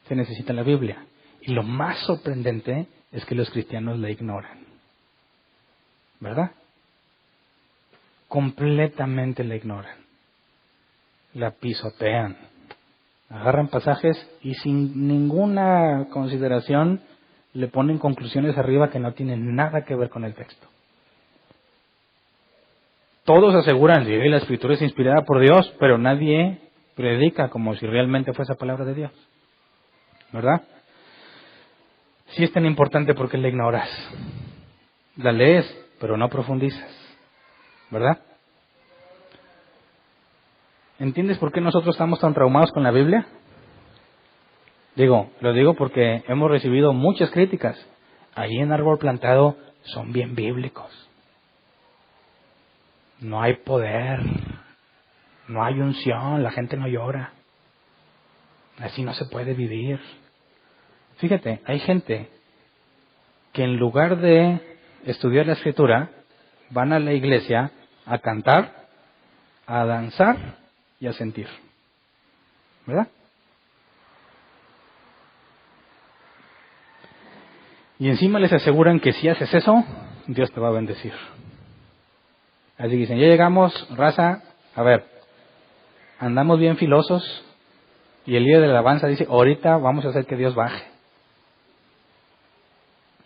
Se necesita la Biblia. Y lo más sorprendente es que los cristianos la ignoran. ¿Verdad? Completamente la ignoran. La pisotean. Agarran pasajes y sin ninguna consideración le ponen conclusiones arriba que no tienen nada que ver con el texto. Todos aseguran que la Escritura es inspirada por Dios, pero nadie predica como si realmente fuese palabra de Dios. ¿Verdad? Si es tan importante, ¿por qué la ignoras? La lees, pero no profundizas. ¿Verdad? ¿Entiendes por qué nosotros estamos tan traumados con la Biblia? Lo digo porque hemos recibido muchas críticas. Ahí en Árbol Plantado son bien bíblicos. No hay poder, no hay unción, la gente no llora. Así no se puede vivir. Fíjate, hay gente que en lugar de estudiar la Escritura, van a la iglesia a cantar, a danzar y a sentir. ¿Verdad? Y encima les aseguran que si haces eso, Dios te va a bendecir. Así que dicen, ya llegamos, raza, a ver, andamos bien filosos, y el líder de la alabanza dice, ahorita vamos a hacer que Dios baje.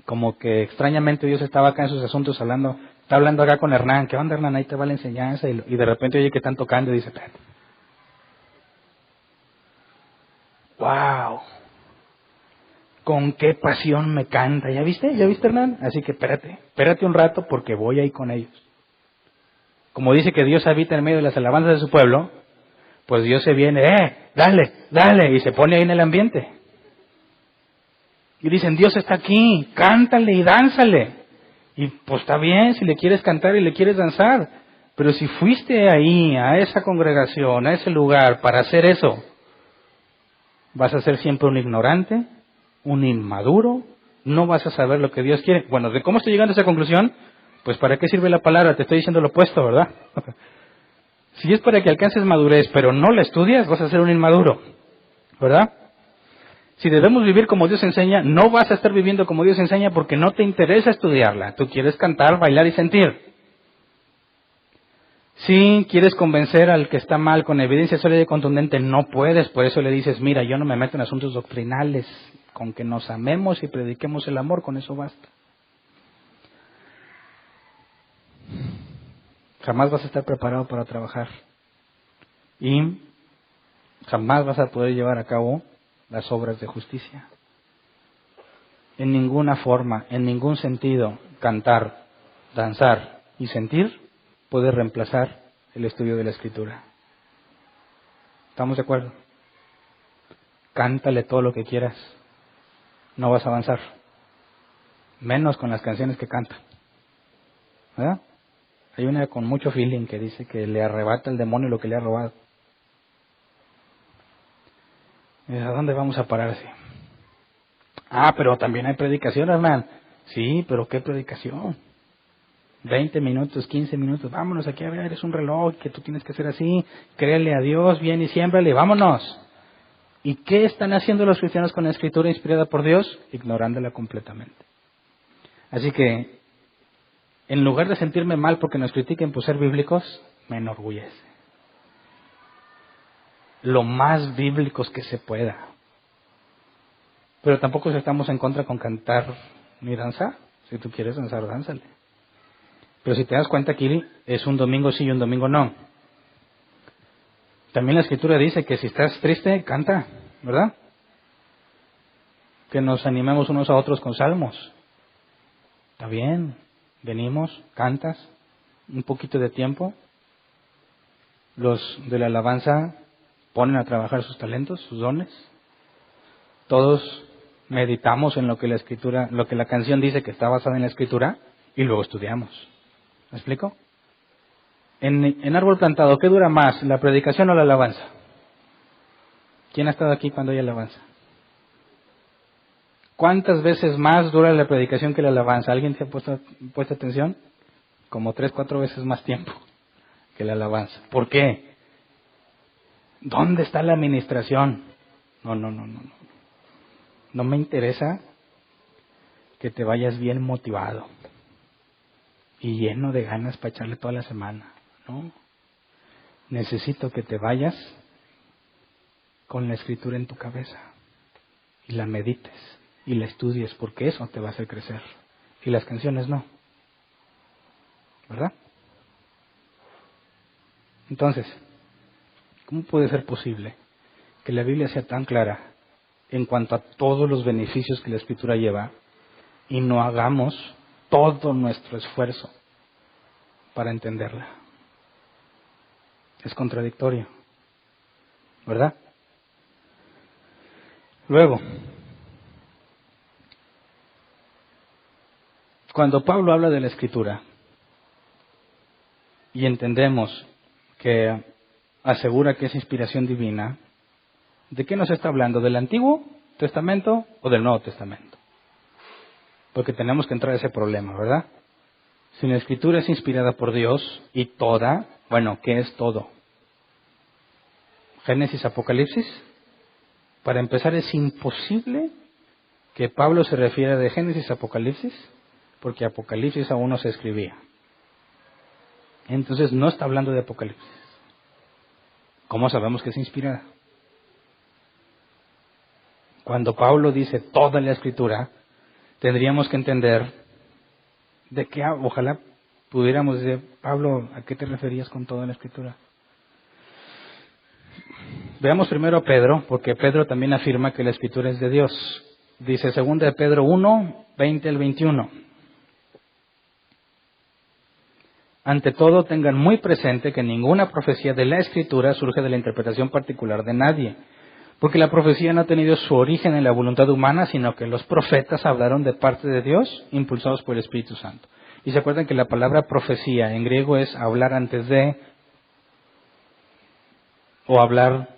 Como que extrañamente Dios estaba acá en sus asuntos está hablando acá con Hernán, ¿qué onda Hernán? Ahí te va la enseñanza, y de repente oye que están tocando y dice, espérate. ¡Wow! Con qué pasión me canta, ¿ya viste Hernán? Así que espérate un rato porque voy ahí con ellos. Como dice que Dios habita en medio de las alabanzas de su pueblo, pues Dios se viene, dale, y se pone ahí en el ambiente. Y dicen, Dios está aquí, cántale y dánzale. Y pues está bien si le quieres cantar y le quieres danzar, pero si fuiste ahí, a esa congregación, a ese lugar, para hacer eso, vas a ser siempre un ignorante, un inmaduro, no vas a saber lo que Dios quiere. Bueno, ¿de cómo estoy llegando a esa conclusión? Pues ¿para qué sirve la palabra? Te estoy diciendo lo opuesto, ¿verdad? Si es para que alcances madurez, pero no la estudias, vas a ser un inmaduro, ¿verdad? Si debemos vivir como Dios enseña, no vas a estar viviendo como Dios enseña porque no te interesa estudiarla. Tú quieres cantar, bailar y sentir. Si quieres convencer al que está mal con evidencia sólida y contundente, no puedes. Por eso le dices, mira, yo no me meto en asuntos doctrinales. Con que nos amemos y prediquemos el amor, con eso basta. Jamás vas a estar preparado para trabajar. Y jamás vas a poder llevar a cabo las obras de justicia. En ninguna forma, en ningún sentido, cantar, danzar y sentir puede reemplazar el estudio de la Escritura. ¿Estamos de acuerdo? Cántale todo lo que quieras. No vas a avanzar. Menos con las canciones que cantan. ¿Verdad? Hay una con mucho feeling que dice que le arrebata el demonio lo que le ha robado. ¿A dónde vamos a parar así? Pero también hay predicación, hermano. Sí, pero ¿qué predicación? 20 minutos, 15 minutos, vámonos aquí a ver, es un reloj que tú tienes que hacer así, créele a Dios, bien y siémbrale, vámonos. ¿Y qué están haciendo los cristianos con la Escritura inspirada por Dios? Ignorándola completamente. Así que, en lugar de sentirme mal porque nos critiquen por ser bíblicos, me enorgullece. Lo más bíblicos que se pueda. Pero tampoco estamos en contra con cantar ni danzar. Si tú quieres danzar, dánzale. Pero si te das cuenta, aquí es un domingo sí y un domingo no. También la Escritura dice que si estás triste, canta, ¿verdad? Que nos animemos unos a otros con salmos. Está bien, venimos, cantas, un poquito de tiempo. Los de la alabanza ponen a trabajar sus talentos, sus dones. Todos meditamos en lo que la Escritura, lo que la canción dice que está basada en la Escritura y luego estudiamos. ¿Me explico? En árbol plantado, ¿qué dura más, la predicación o la alabanza? ¿Quién ha estado aquí cuando hay alabanza? ¿Cuántas veces más dura la predicación que la alabanza? ¿Alguien se ha puesto atención? Como 3, 4 veces más tiempo que la alabanza. ¿Por qué? ¿Dónde está la administración? No. No me interesa que te vayas bien motivado y lleno de ganas para echarle toda la semana. No. Necesito que te vayas con la Escritura en tu cabeza y la medites y la estudies, porque eso te va a hacer crecer. Y las canciones no. ¿Verdad? Entonces, ¿cómo puede ser posible que la Biblia sea tan clara en cuanto a todos los beneficios que la Escritura lleva y no hagamos todo nuestro esfuerzo para entenderla? Es contradictorio, ¿verdad? Luego, cuando Pablo habla de la Escritura y entendemos que asegura que es inspiración divina, ¿de qué nos está hablando? ¿Del Antiguo Testamento o del Nuevo Testamento? Porque tenemos que entrar a ese problema, ¿verdad? Si la Escritura es inspirada por Dios y toda, bueno, ¿qué es todo? Génesis, Apocalipsis. Para empezar, es imposible que Pablo se refiera de Génesis a Apocalipsis, porque Apocalipsis aún no se escribía. Entonces no está hablando de Apocalipsis. ¿Cómo sabemos que es inspirada? Cuando Pablo dice toda la Escritura, tendríamos que entender de qué, ojalá pudiéramos decir, Pablo, ¿a qué te referías con toda la Escritura? Veamos primero a Pedro, porque Pedro también afirma que la Escritura es de Dios. Dice 2 de Pedro 1, 20 al 21. Ante todo, tengan muy presente que ninguna profecía de la Escritura surge de la interpretación particular de nadie, porque la profecía no ha tenido su origen en la voluntad humana, sino que los profetas hablaron de parte de Dios, impulsados por el Espíritu Santo. Y se acuerdan que la palabra profecía en griego es hablar antes de, o hablar,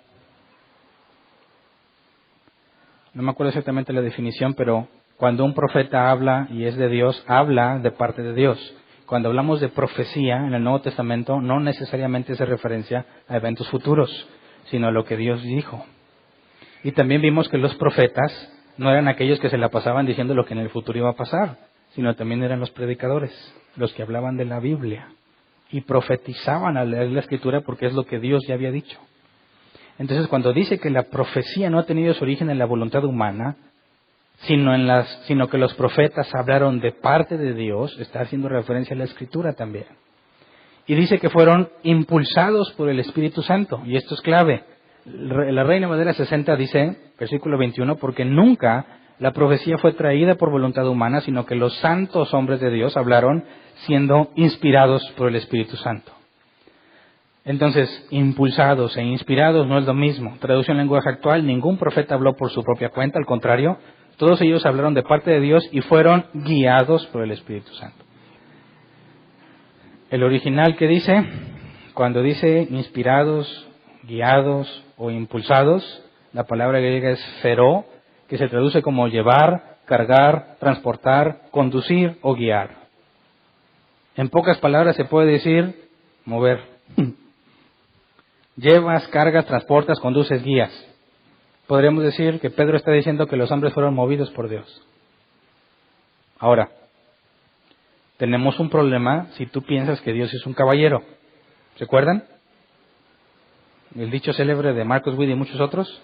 no me acuerdo exactamente la definición, pero cuando un profeta habla y es de Dios, habla de parte de Dios. cuando hablamos de profecía en el Nuevo Testamento, no necesariamente hace referencia a eventos futuros, sino a lo que Dios dijo. Y también vimos que los profetas no eran aquellos que se la pasaban diciendo lo que en el futuro iba a pasar, sino también eran los predicadores, los que hablaban de la Biblia y profetizaban al leer la Escritura porque es lo que Dios ya había dicho. Entonces, cuando dice que la profecía no ha tenido su origen en la voluntad humana, sino que los profetas hablaron de parte de Dios, está haciendo referencia a la Escritura también. Y dice que fueron impulsados por el Espíritu Santo, y esto es clave. La Reina Valera 60 dice, versículo 21, porque nunca la profecía fue traída por voluntad humana, sino que los santos hombres de Dios hablaron siendo inspirados por el Espíritu Santo. Entonces, impulsados e inspirados no es lo mismo. Traducción en lenguaje actual, ningún profeta habló por su propia cuenta, al contrario, todos ellos hablaron de parte de Dios y fueron guiados por el Espíritu Santo. El original que dice, cuando dice inspirados, guiados o impulsados, la palabra griega es feró, que se traduce como llevar, cargar, transportar, conducir o guiar. En pocas palabras se puede decir mover. Llevas, cargas, transportas, conduces, guías. Podríamos decir que Pedro está diciendo que los hombres fueron movidos por Dios. Ahora, tenemos un problema si tú piensas que Dios es un caballero. ¿Se acuerdan? El dicho célebre de Marcus Witt y muchos otros.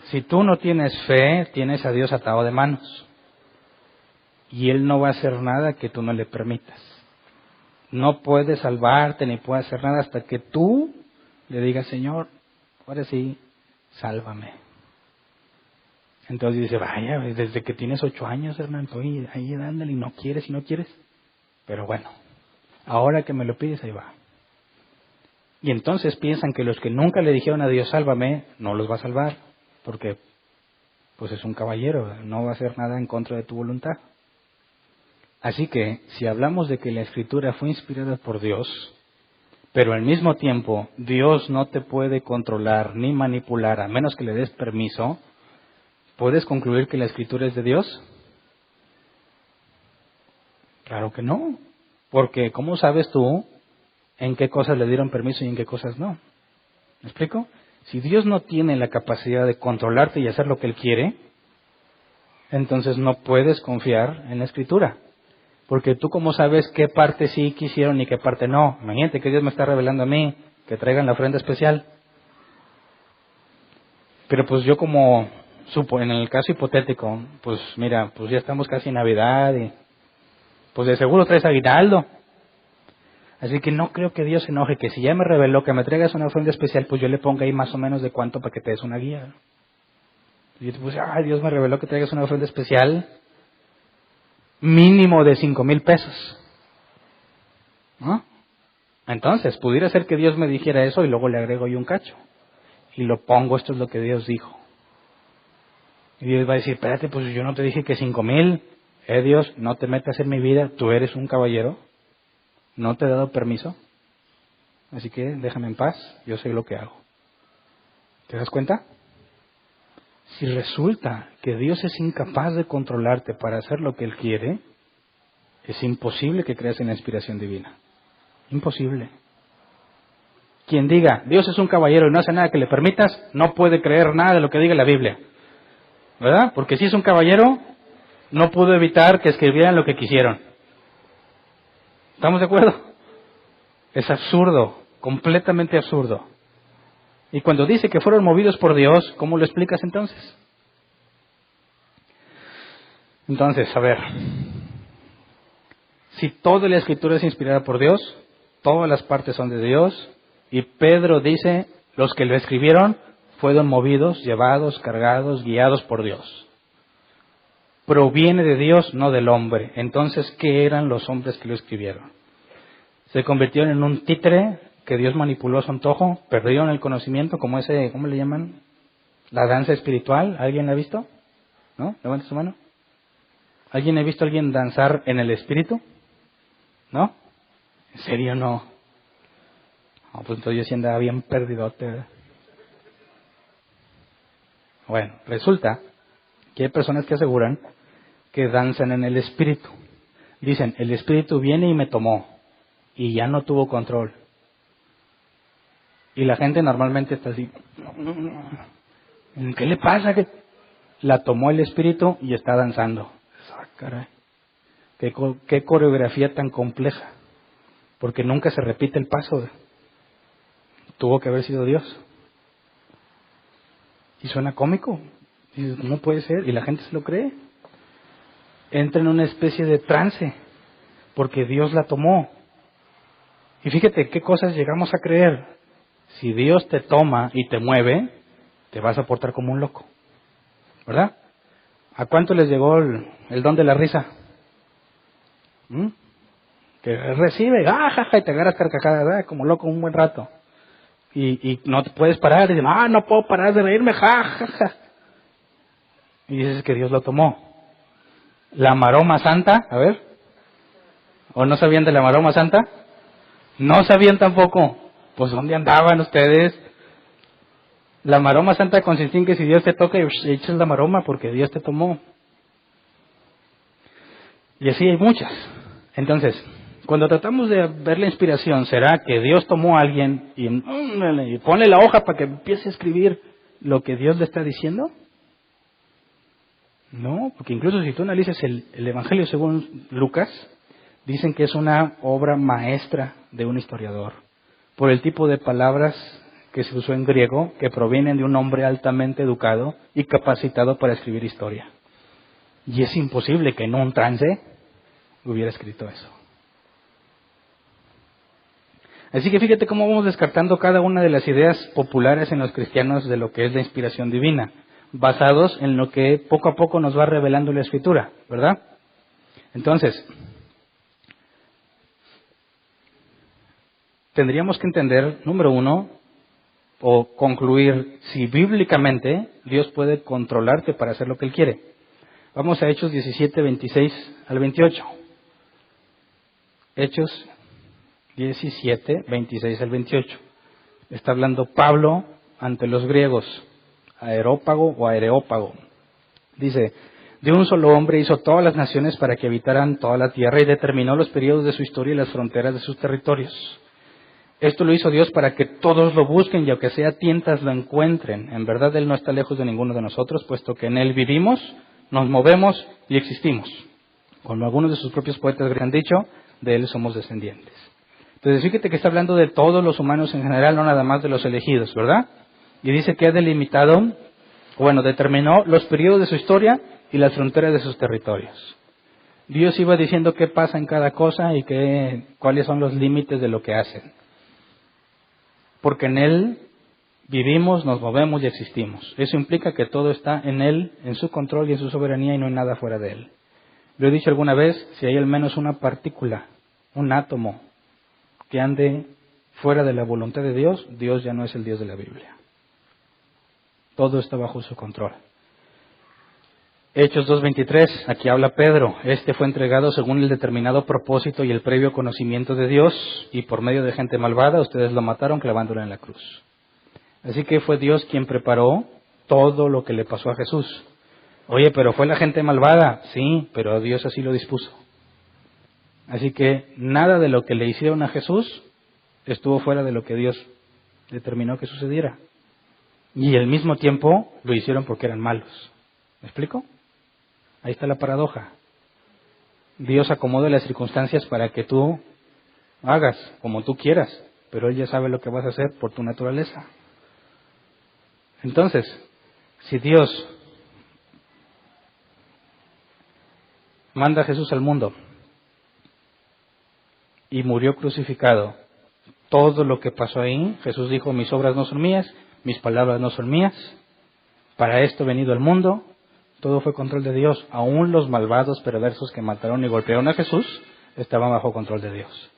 Si tú no tienes fe, tienes a Dios atado de manos. Y Él no va a hacer nada que tú no le permitas. No puede salvarte ni puede hacer nada hasta que tú le digas, Señor, ahora sí, sálvame. Entonces dice, vaya, desde que tienes 8 años, Hernán, estoy ahí dándole y no quieres. Pero bueno, ahora que me lo pides, ahí va. Y entonces piensan que los que nunca le dijeron a Dios, sálvame, no los va a salvar, porque pues es un caballero, no va a hacer nada en contra de tu voluntad. Así que, si hablamos de que la Escritura fue inspirada por Dios, pero al mismo tiempo Dios no te puede controlar ni manipular a menos que le des permiso, ¿puedes concluir que la Escritura es de Dios? Claro que no, porque ¿cómo sabes tú en qué cosas le dieron permiso y en qué cosas no? ¿Me explico? Si Dios no tiene la capacidad de controlarte y hacer lo que Él quiere, entonces no puedes confiar en la Escritura. Porque tú cómo sabes qué parte sí quisieron y qué parte no. Imagínate que Dios me está revelando a mí que traigan la ofrenda especial. Pero pues yo como en el caso hipotético, pues mira, pues ya estamos casi en Navidad y pues de seguro traes aguinaldo. Así que no creo que Dios se enoje, que si ya me reveló que me traigas una ofrenda especial, pues yo le ponga ahí más o menos de cuánto para que te des una guía. Y yo te puse, Dios me reveló que traigas una ofrenda especial mínimo de 5,000 pesos. ¿No? Entonces, pudiera ser que Dios me dijera eso y luego le agrego yo un cacho. Y lo pongo, esto es lo que Dios dijo. Y Dios va a decir, espérate, pues yo no te dije que 5,000. Dios, no te metas en mi vida, tú eres un caballero. No te he dado permiso. Así que déjame en paz, yo sé lo que hago. ¿Te das cuenta? Si resulta que Dios es incapaz de controlarte para hacer lo que Él quiere, es imposible que creas en la inspiración divina. Imposible. Quien diga, Dios es un caballero y no hace nada que le permitas, no puede creer nada de lo que diga la Biblia. ¿Verdad? Porque si es un caballero, no pudo evitar que escribieran lo que quisieron. ¿Estamos de acuerdo? Es absurdo, completamente absurdo. Y cuando dice que fueron movidos por Dios, ¿cómo lo explicas entonces? Entonces, a ver, si toda la Escritura es inspirada por Dios, todas las partes son de Dios, y Pedro dice, los que lo escribieron fueron movidos, llevados, cargados, guiados por Dios. Proviene de Dios, no del hombre. Entonces, ¿qué eran los hombres que lo escribieron? Se convirtieron en un títere que Dios manipuló a su antojo, perdieron el conocimiento, como ese, ¿cómo le llaman? La danza espiritual. ¿Alguien la ha visto? ¿No? Levante su mano. ¿Alguien ha visto a alguien danzar en el espíritu? ¿No? ¿En serio no? No, pues entonces yo sí andaba bien perdidote, ¿verdad? Bueno, resulta que hay personas que aseguran que danzan en el espíritu. Dicen, el Espíritu viene y me tomó, y ya no tuvo control. Y la gente normalmente está así, ¿qué le pasa? ¿Qué? La tomó el Espíritu y está danzando. Ah, caray. Qué coreografía tan compleja. Porque nunca se repite el paso. Tuvo que haber sido Dios. Y suena cómico. Y no puede ser. Y la gente se lo cree. Entra en una especie de trance. Porque Dios la tomó. Y fíjate qué cosas llegamos a creer. Si Dios te toma y te mueve, te vas a portar como un loco. ¿Verdad? ¿A cuánto les llegó el don de la risa? Que recibe, jaja, y te agarras carcajadas, como loco un buen rato. Y no te puedes parar, y dices, no puedo parar de reírme, jajaja. Y dices que Dios lo tomó. La maroma santa, a ver. ¿O no sabían de la maroma santa? No sabían tampoco. Pues ¿dónde andaban ustedes? La maroma santa consistía en que si Dios te toca, echas la maroma porque Dios te tomó. Y así hay muchas. Entonces, cuando tratamos de ver la inspiración, ¿será que Dios tomó a alguien y ponle la hoja para que empiece a escribir lo que Dios le está diciendo? No, porque incluso si tú analizas el Evangelio según Lucas, dicen que es una obra maestra de un historiador, por el tipo de palabras que se usó en griego, que provienen de un hombre altamente educado y capacitado para escribir historia. Y es imposible que en un trance hubiera escrito eso. Así que fíjate cómo vamos descartando cada una de las ideas populares en los cristianos de lo que es la inspiración divina, basados en lo que poco a poco nos va revelando la Escritura, ¿verdad? Entonces, tendríamos que entender, número uno, o concluir si bíblicamente Dios puede controlarte para hacer lo que Él quiere. Vamos a Hechos 17, 26 al 28. Hechos 17, 26 al 28. Está hablando Pablo ante los griegos, Areópago o Areópago. Dice, de un solo hombre hizo todas las naciones para que habitaran toda la tierra y determinó los periodos de su historia y las fronteras de sus territorios. Esto lo hizo Dios para que todos lo busquen y aunque sea a tientas lo encuentren. En verdad Él no está lejos de ninguno de nosotros, puesto que en Él vivimos, nos movemos y existimos. Como algunos de sus propios poetas han dicho, de Él somos descendientes. Entonces fíjate que está hablando de todos los humanos en general, no nada más de los elegidos, ¿verdad? Y dice que ha delimitado, determinó los periodos de su historia y las fronteras de sus territorios. Dios iba diciendo qué pasa en cada cosa y cuáles son los límites de lo que hacen. Porque en Él vivimos, nos movemos y existimos. Eso implica que todo está en Él, en su control y en su soberanía y no hay nada fuera de Él. Lo he dicho alguna vez, si hay al menos una partícula, un átomo, que ande fuera de la voluntad de Dios, Dios ya no es el Dios de la Biblia. Todo está bajo su control. Hechos 2:23, aquí habla Pedro. Este fue entregado según el determinado propósito y el previo conocimiento de Dios, y por medio de gente malvada ustedes lo mataron clavándolo en la cruz. Así que fue Dios quien preparó todo lo que le pasó a Jesús. Oye, pero fue la gente malvada. Sí, pero Dios así lo dispuso. Así que nada de lo que le hicieron a Jesús estuvo fuera de lo que Dios determinó que sucediera. Y al mismo tiempo lo hicieron porque eran malos. ¿Me explico? Ahí está la paradoja. Dios acomoda las circunstancias para que tú hagas como tú quieras, pero Él ya sabe lo que vas a hacer por tu naturaleza. Entonces, si Dios manda a Jesús al mundo y murió crucificado, todo lo que pasó ahí, Jesús dijo, mis obras no son mías, mis palabras no son mías, para esto he venido al mundo. Todo fue control de Dios. Aún los malvados perversos que mataron y golpearon a Jesús estaban bajo control de Dios.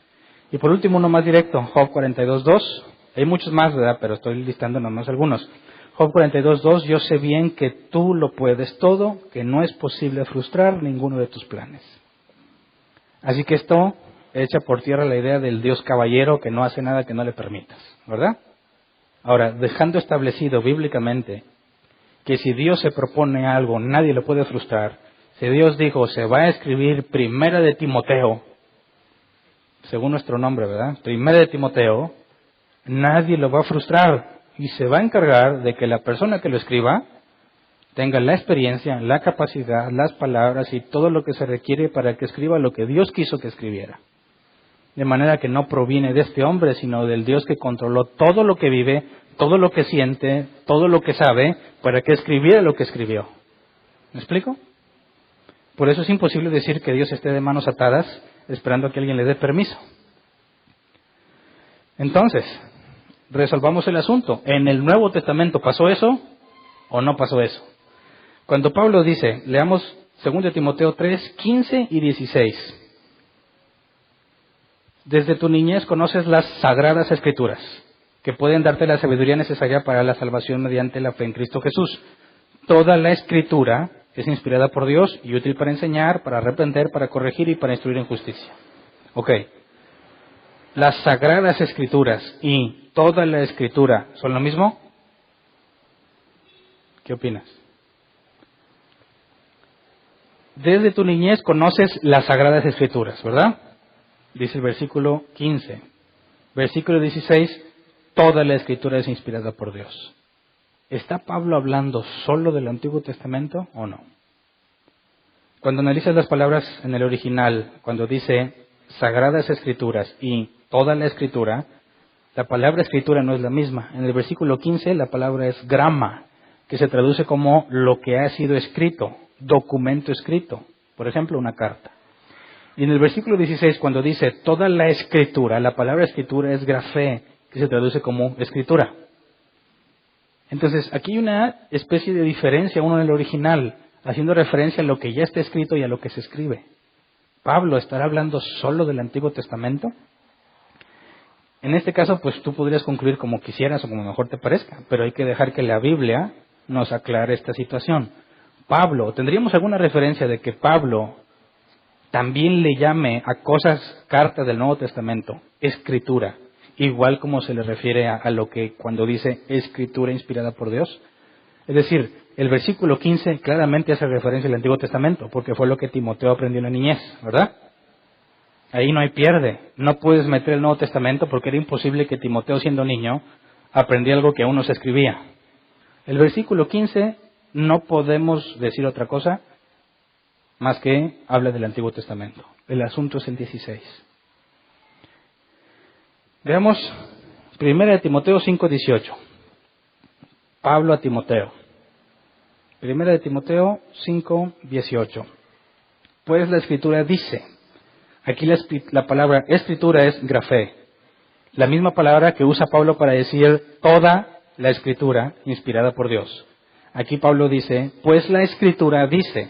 Y por último, uno más directo, Job 42:2. Hay muchos más, ¿verdad? Pero estoy listando nomás algunos. Job 42:2, yo sé bien que tú lo puedes todo, que no es posible frustrar ninguno de tus planes. Así que esto echa por tierra la idea del Dios caballero que no hace nada que no le permitas, ¿verdad? Ahora, dejando establecido bíblicamente que si Dios se propone algo, nadie lo puede frustrar, Si Dios dijo, se va a escribir Primera de Timoteo, según nuestro nombre, ¿verdad? Primera de Timoteo, nadie lo va a frustrar y se va a encargar de que la persona que lo escriba tenga la experiencia, la capacidad, las palabras y todo lo que se requiere para que escriba lo que Dios quiso que escribiera. De manera que no proviene de este hombre, sino del Dios que controló todo lo que vive, todo lo que siente, todo lo que sabe, para que escribiera lo que escribió. ¿Me explico? Por eso es imposible decir que Dios esté de manos atadas esperando a que alguien le dé permiso. Entonces, resolvamos el asunto. ¿En el Nuevo Testamento pasó eso o no pasó eso? Cuando Pablo dice, leamos 2 Timoteo 3, 15 y 16. Desde tu niñez conoces las sagradas escrituras, que pueden darte la sabiduría necesaria para la salvación mediante la fe en Cristo Jesús. Toda la escritura es inspirada por Dios y útil para enseñar, para reprender, para corregir y para instruir en justicia. Ok. Las sagradas escrituras y toda la escritura, ¿son lo mismo? ¿Qué opinas? Desde tu niñez conoces las sagradas escrituras, ¿verdad? Dice el versículo 15. Versículo 16, toda la escritura es inspirada por Dios. ¿Está Pablo hablando solo del Antiguo Testamento o no? Cuando analizas las palabras en el original, cuando dice sagradas escrituras y toda la escritura, la palabra escritura no es la misma. En el versículo 15 la palabra es grama, que se traduce como lo que ha sido escrito, documento escrito, por ejemplo una carta. Y en el versículo 16 cuando dice toda la escritura, la palabra escritura es grafé, que se traduce como escritura. Entonces aquí hay una especie de diferencia uno en el original, haciendo referencia a lo que ya está escrito y a lo que se escribe. ¿Pablo estará hablando solo del Antiguo Testamento? En este caso, pues tú podrías concluir como quisieras o como mejor te parezca, pero hay que dejar que la Biblia nos aclare esta situación. Pablo, ¿tendríamos alguna referencia de que Pablo también le llame a cosas, cartas del Nuevo Testamento, escritura, igual como se le refiere a lo que cuando dice escritura inspirada por Dios? Es decir, el versículo 15 claramente hace referencia al Antiguo Testamento, porque fue lo que Timoteo aprendió en la niñez, ¿verdad? Ahí no hay pierde. No puedes meter el Nuevo Testamento porque era imposible que Timoteo, siendo niño, aprendiera algo que aún no se escribía. El versículo 15 no podemos decir otra cosa más que habla del Antiguo Testamento. El asunto es el 16. Veamos 1 Timoteo 5:18. Pablo a Timoteo. 1 Timoteo 5:18. Pues la Escritura dice, aquí la palabra Escritura es grafé, la misma palabra que usa Pablo para decir toda la Escritura inspirada por Dios. Aquí Pablo dice, pues la Escritura dice,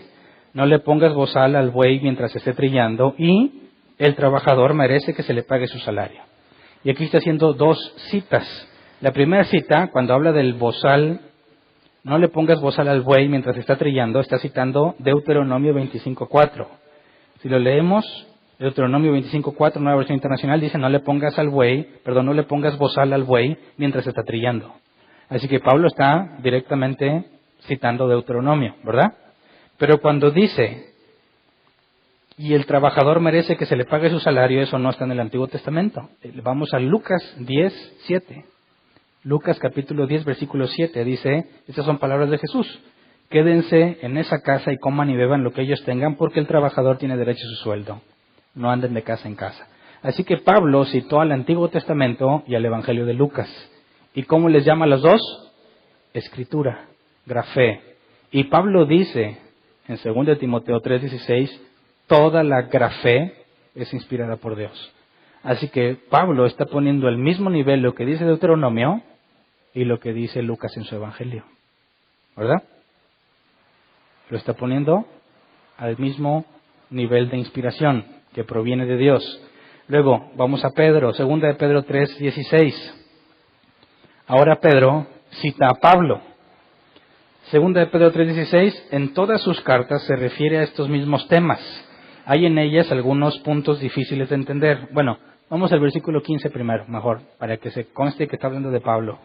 no le pongas bozal al buey mientras esté trillando y el trabajador merece que se le pague su salario. Y aquí está haciendo dos citas. La primera cita, cuando habla del bozal, no le pongas bozal al buey mientras está trillando, está citando Deuteronomio 25:4. Si lo leemos, Deuteronomio 25:4, nueva versión internacional, dice no le pongas bozal al buey mientras está trillando. Así que Pablo está directamente citando Deuteronomio, ¿verdad? Pero cuando dice, y el trabajador merece que se le pague su salario, eso no está en el Antiguo Testamento. Vamos a Lucas 10:7. Lucas capítulo 10, versículo 7, dice, estas son palabras de Jesús, quédense en esa casa y coman y beban lo que ellos tengan, porque el trabajador tiene derecho a su sueldo. No anden de casa en casa. Así que Pablo citó al Antiguo Testamento y al Evangelio de Lucas. ¿Y cómo les llama a los dos? Escritura, grafé. Y Pablo dice en 2 Timoteo 3:16, toda la grafé es inspirada por Dios. Así que Pablo está poniendo al mismo nivel lo que dice Deuteronomio y lo que dice Lucas en su Evangelio. ¿Verdad? Lo está poniendo al mismo nivel de inspiración que proviene de Dios. Luego, vamos a Pedro, 2 de Pedro 3:16. Ahora Pedro cita a Pablo. 2 de Pedro 3:16, en todas sus cartas se refiere a estos mismos temas. Hay en ellas algunos puntos difíciles de entender. Bueno, vamos al versículo 15 primero, mejor, para que se conste que está hablando de Pablo.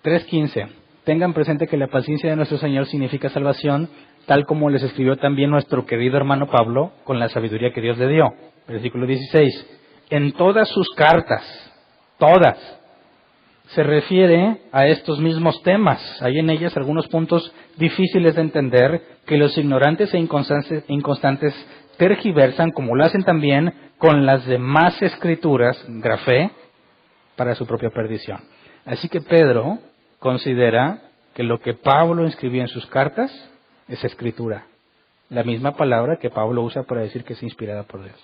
3:15. Tengan presente que la paciencia de nuestro Señor significa salvación tal como les escribió también nuestro querido hermano Pablo con la sabiduría que Dios le dio. Versículo 16. En todas sus cartas, todas, se refiere a estos mismos temas. Hay en ellas algunos puntos difíciles de entender que los ignorantes e inconstantes tergiversan, como lo hacen también con las demás escrituras, grafé, para su propia perdición. Así que Pedro considera que lo que Pablo escribió en sus cartas es escritura. La misma palabra que Pablo usa para decir que es inspirada por Dios.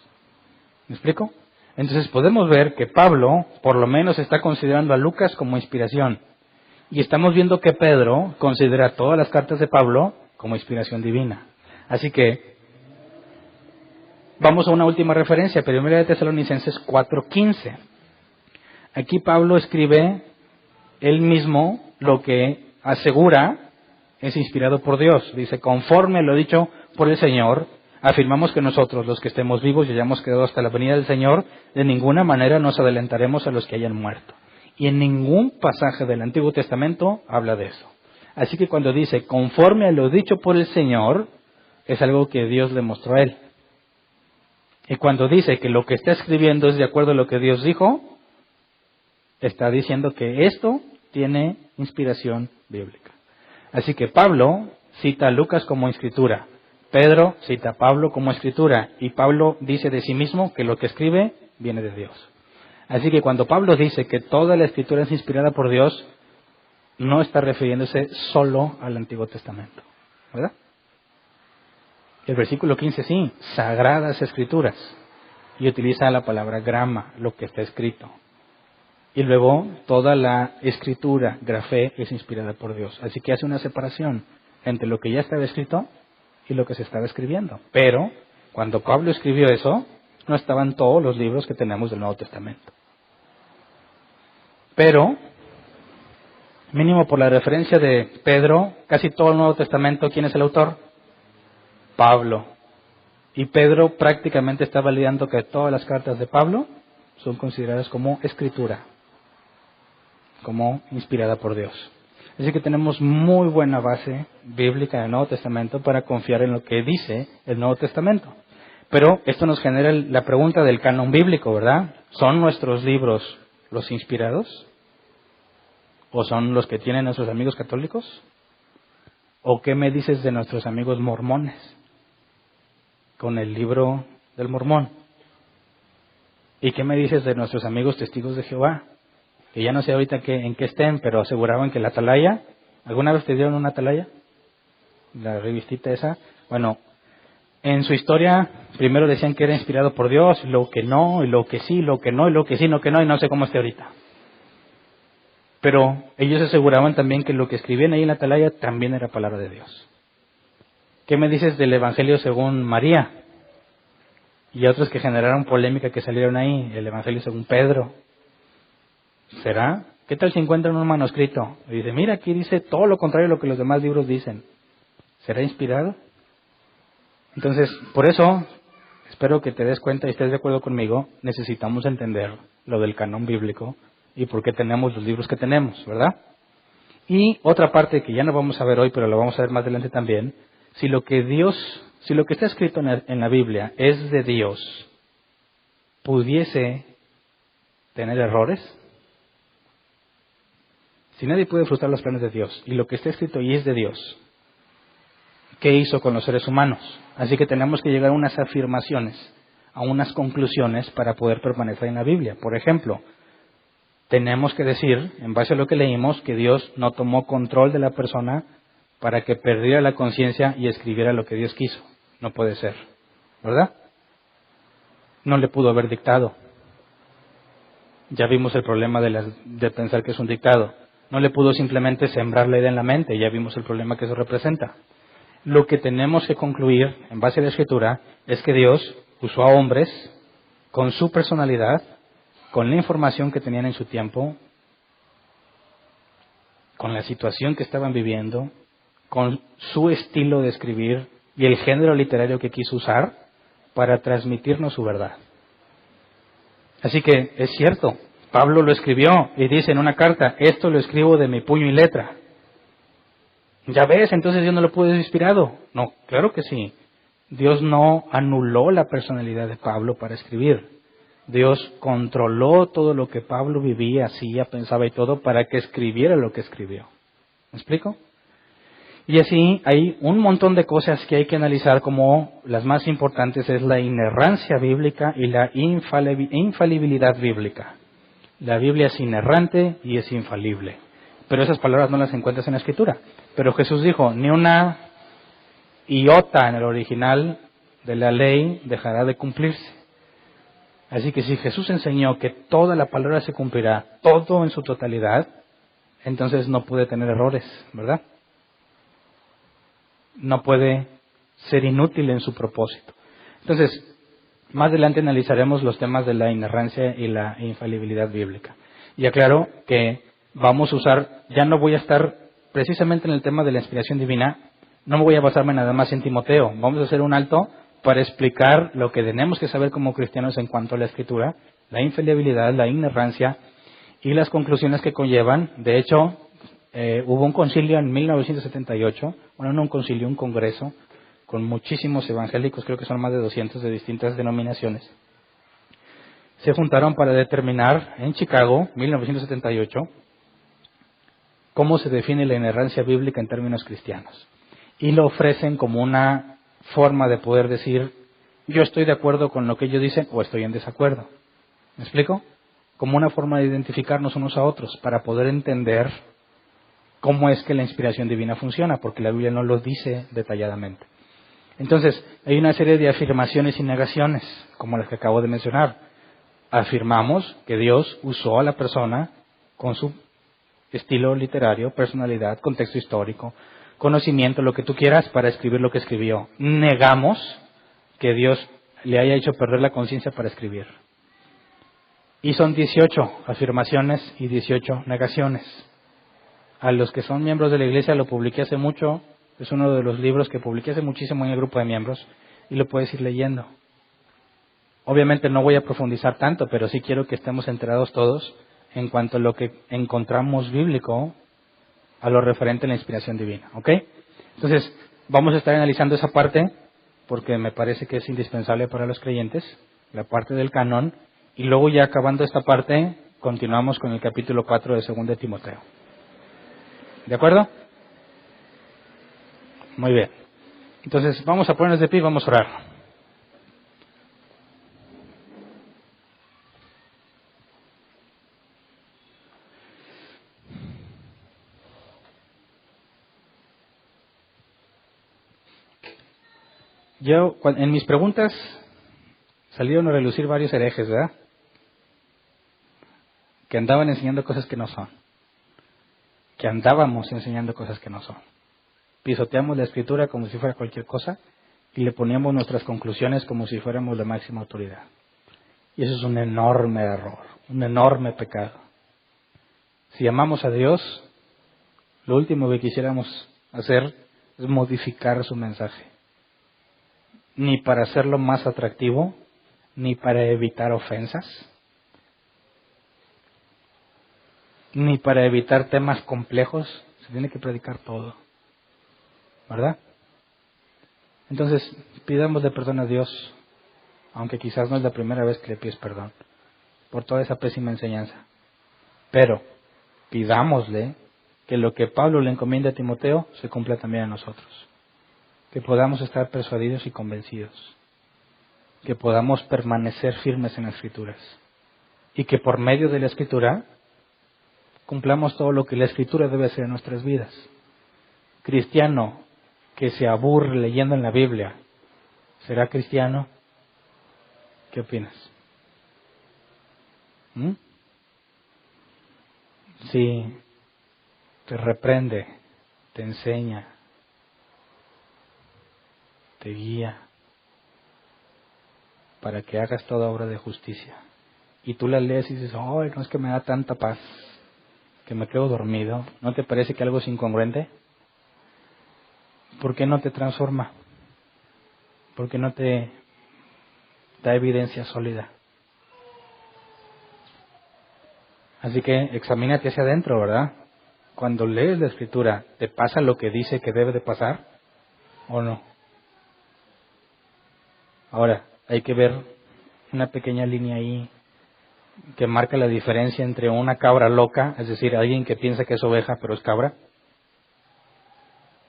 ¿Me explico? Entonces podemos ver que Pablo, por lo menos, está considerando a Lucas como inspiración. Y estamos viendo que Pedro considera todas las cartas de Pablo como inspiración divina. Así que vamos a una última referencia, 1 Tesalonicenses 4:15. Aquí Pablo escribe él mismo lo que asegura es inspirado por Dios. Dice, conforme lo dicho por el Señor, afirmamos que nosotros, los que estemos vivos y hayamos quedado hasta la venida del Señor, de ninguna manera nos adelantaremos a los que hayan muerto. Y en ningún pasaje del Antiguo Testamento habla de eso. Así que cuando dice, conforme a lo dicho por el Señor, es algo que Dios le mostró a él. Y cuando dice que lo que está escribiendo es de acuerdo a lo que Dios dijo, está diciendo que esto tiene inspiración bíblica. Así que Pablo cita a Lucas como escritura, Pedro cita a Pablo como escritura, y Pablo dice de sí mismo que lo que escribe viene de Dios. Así que cuando Pablo dice que toda la escritura es inspirada por Dios, no está refiriéndose solo al Antiguo Testamento, ¿verdad? El versículo 15 sí, sagradas escrituras, y utiliza la palabra grama, lo que está escrito. Y luego toda la escritura, grafé, es inspirada por Dios. Así que hace una separación entre lo que ya estaba escrito y lo que se estaba escribiendo. Pero cuando Pablo escribió eso, no estaban todos los libros que tenemos del Nuevo Testamento. Pero, mínimo por la referencia de Pedro, casi todo el Nuevo Testamento, ¿quién es el autor? Pablo. Y Pedro prácticamente está validando que todas las cartas de Pablo son consideradas como escritura, como inspirada por Dios. Así que tenemos muy buena base bíblica en el Nuevo Testamento para confiar en lo que dice el Nuevo Testamento. Pero esto nos genera la pregunta del canon bíblico, ¿verdad? ¿Son nuestros libros los inspirados? ¿O son los que tienen nuestros amigos católicos? ¿O qué me dices de nuestros amigos mormones con el libro del Mormón? ¿Y qué me dices de nuestros amigos testigos de Jehová? Que ya no sé ahorita en qué estén, pero aseguraban que la atalaya, ¿alguna vez te dieron una atalaya? La revistita esa. Bueno, en su historia, primero decían que era inspirado por Dios, y lo que no, y lo que sí, lo que no, y lo que sí, lo que no, y no sé cómo esté ahorita. Pero ellos aseguraban también que lo que escribían ahí en la atalaya también era palabra de Dios. ¿Qué me dices del Evangelio según María? Y otros que generaron polémica que salieron ahí, el Evangelio según Pedro. ¿Será? ¿Qué tal si encuentran un manuscrito? Y dice, mira, aquí dice todo lo contrario a lo que los demás libros dicen. ¿Será inspirado? Entonces, por eso, espero que te des cuenta y estés de acuerdo conmigo, necesitamos entender lo del canon bíblico y por qué tenemos los libros que tenemos, ¿verdad? Y otra parte que ya no vamos a ver hoy, pero lo vamos a ver más adelante también, si lo que está escrito en la Biblia es de Dios, ¿pudiese tener errores? Si nadie puede frustrar los planes de Dios, y lo que está escrito y es de Dios, ¿qué hizo con los seres humanos? Así que tenemos que llegar a unas afirmaciones, a unas conclusiones para poder permanecer en la Biblia. Por ejemplo, tenemos que decir, en base a lo que leímos, que Dios no tomó control de la persona para que perdiera la conciencia y escribiera lo que Dios quiso. No puede ser, ¿verdad? No le pudo haber dictado. Ya vimos el problema de pensar que es un dictado. No le pudo simplemente sembrar la idea en la mente, ya vimos el problema que eso representa. Lo que tenemos que concluir, en base a la Escritura, es que Dios usó a hombres con su personalidad, con la información que tenían en su tiempo, con la situación que estaban viviendo, con su estilo de escribir y el género literario que quiso usar para transmitirnos su verdad. Así que es cierto, Pablo lo escribió y dice en una carta, esto lo escribo de mi puño y letra. Ya ves, entonces Dios no lo pudo haber inspirado. No, claro que sí. Dios no anuló la personalidad de Pablo para escribir. Dios controló todo lo que Pablo vivía, hacía, pensaba y todo para que escribiera lo que escribió. ¿Me explico? Y así hay un montón de cosas que hay que analizar, como las más importantes es la inerrancia bíblica y la infalibilidad bíblica. La Biblia es inerrante y es infalible. Pero esas palabras no las encuentras en la Escritura. Pero Jesús dijo, ni una iota en el original de la ley dejará de cumplirse. Así que si Jesús enseñó que toda la palabra se cumplirá, todo en su totalidad, entonces no puede tener errores, ¿verdad? No puede ser inútil en su propósito. Entonces, más adelante analizaremos los temas de la inerrancia y la infalibilidad bíblica. Y aclaro que vamos a usar, ya no voy a estar precisamente en el tema de la inspiración divina, no me voy a basarme nada más en Timoteo, vamos a hacer un alto para explicar lo que tenemos que saber como cristianos en cuanto a la Escritura, la infalibilidad, la inerrancia y las conclusiones que conllevan. De hecho, hubo un concilio en 1978, bueno, no un concilio, un congreso, con muchísimos evangélicos, creo que son más de 200 de distintas denominaciones. Se juntaron para determinar en Chicago, 1978, cómo se define la inerrancia bíblica en términos cristianos. Y lo ofrecen como una forma de poder decir, yo estoy de acuerdo con lo que ellos dicen o estoy en desacuerdo. ¿Me explico? Como una forma de identificarnos unos a otros para poder entender cómo es que la inspiración divina funciona, porque la Biblia no lo dice detalladamente. Entonces, hay una serie de afirmaciones y negaciones, como las que acabo de mencionar. Afirmamos que Dios usó a la persona con su estilo literario, personalidad, contexto histórico, conocimiento, lo que tú quieras, para escribir lo que escribió. Negamos que Dios le haya hecho perder la conciencia para escribir. Y son 18 afirmaciones y 18 negaciones. A los que son miembros de la iglesia lo publiqué hace mucho, es uno de los libros que publiqué hace muchísimo en el grupo de miembros y lo puedes ir leyendo. Obviamente no voy a profundizar tanto, pero sí quiero que estemos enterados todos en cuanto a lo que encontramos bíblico a lo referente a la inspiración divina, ¿ok? Entonces, vamos a estar analizando esa parte porque me parece que es indispensable para los creyentes, la parte del canon, y luego ya acabando esta parte, continuamos con el capítulo 4 de 2 de Timoteo. ¿De acuerdo? Muy bien. Entonces, vamos a ponernos de pie y vamos a orar. Yo, en mis preguntas, salieron a relucir varios herejes, ¿verdad? Que andaban enseñando cosas que no son. Que andábamos enseñando cosas que no son. Pisoteamos la Escritura como si fuera cualquier cosa y le poníamos nuestras conclusiones como si fuéramos la máxima autoridad. Y eso es un enorme error, un enorme pecado. Si amamos a Dios, lo último que quisiéramos hacer es modificar su mensaje. Ni para hacerlo más atractivo, ni para evitar ofensas, ni para evitar temas complejos. Se tiene que predicar todo, ¿verdad? Entonces, pidámosle perdón a Dios, aunque quizás no es la primera vez que le pides perdón, por toda esa pésima enseñanza. Pero, pidámosle que lo que Pablo le encomienda a Timoteo se cumpla también a nosotros. Que podamos estar persuadidos y convencidos. Que podamos permanecer firmes en las Escrituras. Y que por medio de la Escritura cumplamos todo lo que la Escritura debe hacer en nuestras vidas. Cristiano que se aburre leyendo en la Biblia, ¿será cristiano? ¿Qué opinas? Si te reprende, te enseña, te guía para que hagas toda obra de justicia, y tú la lees y dices, ¡ay, no es que me da tanta paz que me quedo dormido! ¿No te parece que algo es incongruente? ¿Por qué no te transforma? ¿Por qué no te da evidencia sólida? Así que examínate hacia adentro, ¿verdad? Cuando lees la Escritura, ¿te pasa lo que dice que debe de pasar o no? Ahora, hay que ver una pequeña línea ahí que marca la diferencia entre una cabra loca, es decir, alguien que piensa que es oveja pero es cabra,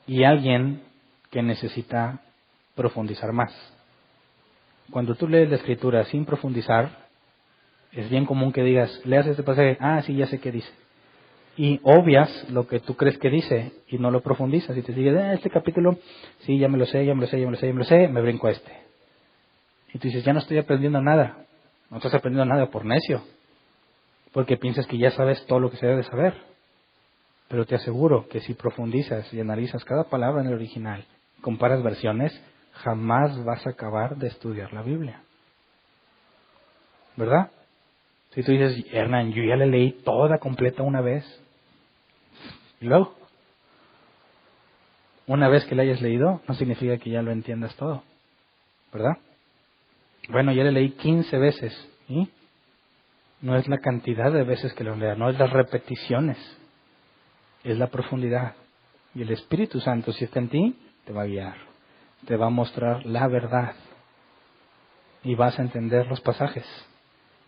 y alguien que necesita profundizar más. Cuando tú lees la Escritura sin profundizar, es bien común que digas, leas este pasaje, sí, ya sé qué dice. Y obvias lo que tú crees que dice y no lo profundizas. Y te sigues, este capítulo, sí, ya me lo sé, me brinco a este. Y tú dices, ya no estoy aprendiendo nada. No estás aprendiendo nada por necio. Porque piensas que ya sabes todo lo que se debe saber. Pero te aseguro que si profundizas y analizas cada palabra en el original, comparas versiones, jamás vas a acabar de estudiar la Biblia. ¿Verdad? Si tú dices, Hernán, yo ya la leí toda completa una vez. Y luego, una vez que la hayas leído, no significa que ya lo entiendas todo. ¿Verdad? Bueno, ya la leí 15 veces. ¿Y? No es la cantidad de veces que lo lea, no es las repeticiones. Es la profundidad. Y el Espíritu Santo, si está en ti, te va a guiar. Te va a mostrar la verdad. Y vas a entender los pasajes.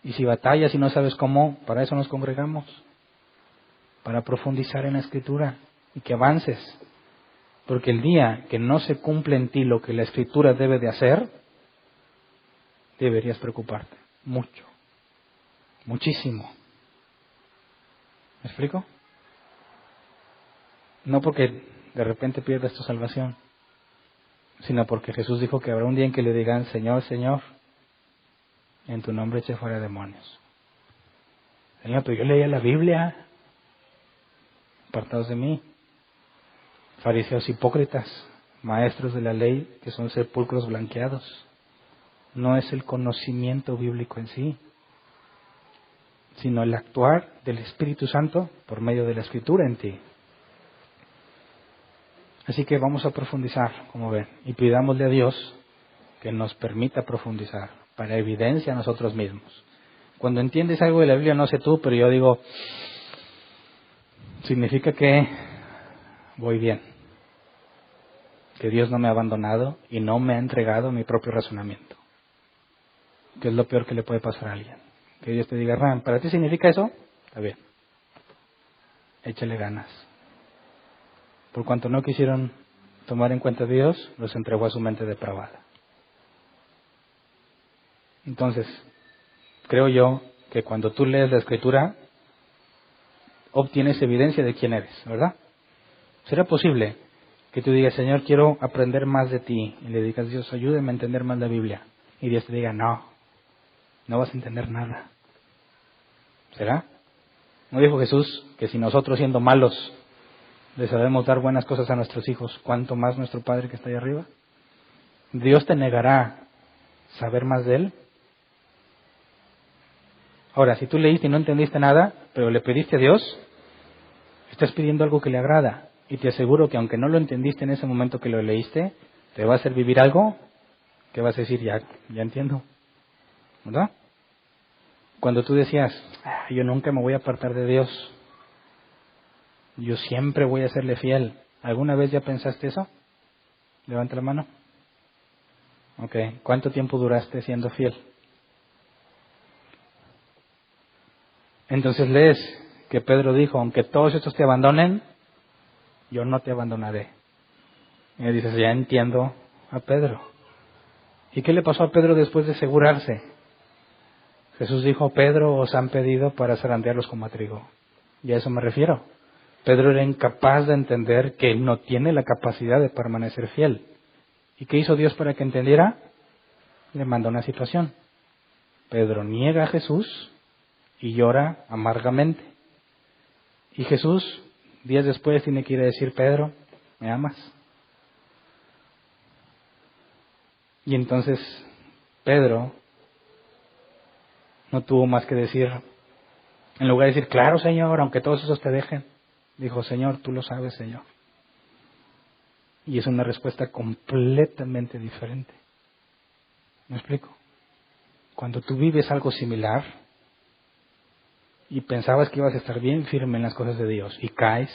Y si batallas y no sabes cómo, para eso nos congregamos. Para profundizar en la Escritura y que avances. Porque el día que no se cumple en ti lo que la Escritura debe de hacer, deberías preocuparte. Mucho. Muchísimo. ¿Me explico? No porque de repente pierdas tu salvación, sino porque Jesús dijo que habrá un día en que le digan, Señor, Señor, en tu nombre eché fuera demonios. Señor, pero yo leía la Biblia, apartados de mí. Fariseos hipócritas, maestros de la ley, que son sepulcros blanqueados. No es el conocimiento bíblico en sí, sino el actuar del Espíritu Santo por medio de la Escritura en ti. Así que vamos a profundizar, como ven, y pidámosle a Dios que nos permita profundizar, para evidencia a nosotros mismos. Cuando entiendes algo de la Biblia, no sé tú, pero yo digo, significa que voy bien, que Dios no me ha abandonado y no me ha entregado mi propio razonamiento, que es lo peor que le puede pasar a alguien. Que Dios te diga, Ram, ¿para ti significa eso? Está bien, échale ganas. Por cuanto no quisieron tomar en cuenta a Dios, los entregó a su mente depravada. Entonces, creo yo que cuando tú lees la Escritura, obtienes evidencia de quién eres, ¿verdad? ¿Será posible que tú digas, Señor, quiero aprender más de ti? Y le digas, Dios, ayúdame a entender más la Biblia. Y Dios te diga, no vas a entender nada. ¿Será? ¿No dijo Jesús que si nosotros siendo malos le sabemos dar buenas cosas a nuestros hijos, cuánto más nuestro Padre que está ahí arriba? ¿Dios te negará saber más de Él? Ahora, si tú leíste y no entendiste nada, pero le pediste a Dios, estás pidiendo algo que le agrada. Y te aseguro que aunque no lo entendiste en ese momento que lo leíste, te va a hacer vivir algo que vas a decir, ya entiendo. ¿Verdad? Cuando tú decías, yo nunca me voy a apartar de Dios, yo siempre voy a serle fiel. ¿Alguna vez ya pensaste eso? Levanta la mano. Ok, ¿cuánto tiempo duraste siendo fiel? Entonces lees que Pedro dijo, aunque todos estos te abandonen, yo no te abandonaré. Y dices, ya entiendo a Pedro. ¿Y qué le pasó a Pedro después de asegurarse? Jesús dijo, Pedro, os han pedido para zarandearlos como a trigo. Y a eso me refiero. Pedro era incapaz de entender que él no tiene la capacidad de permanecer fiel. ¿Y qué hizo Dios para que entendiera? Le mandó una situación. Pedro niega a Jesús y llora amargamente. Y Jesús, días después, tiene que ir a decir, Pedro, ¿me amas? Y entonces Pedro no tuvo más que decir, en lugar de decir, claro, Señor, aunque todos esos te dejen, dijo, Señor, tú lo sabes, Señor. Y es una respuesta completamente diferente. ¿Me explico? Cuando tú vives algo similar, y pensabas que ibas a estar bien firme en las cosas de Dios y caes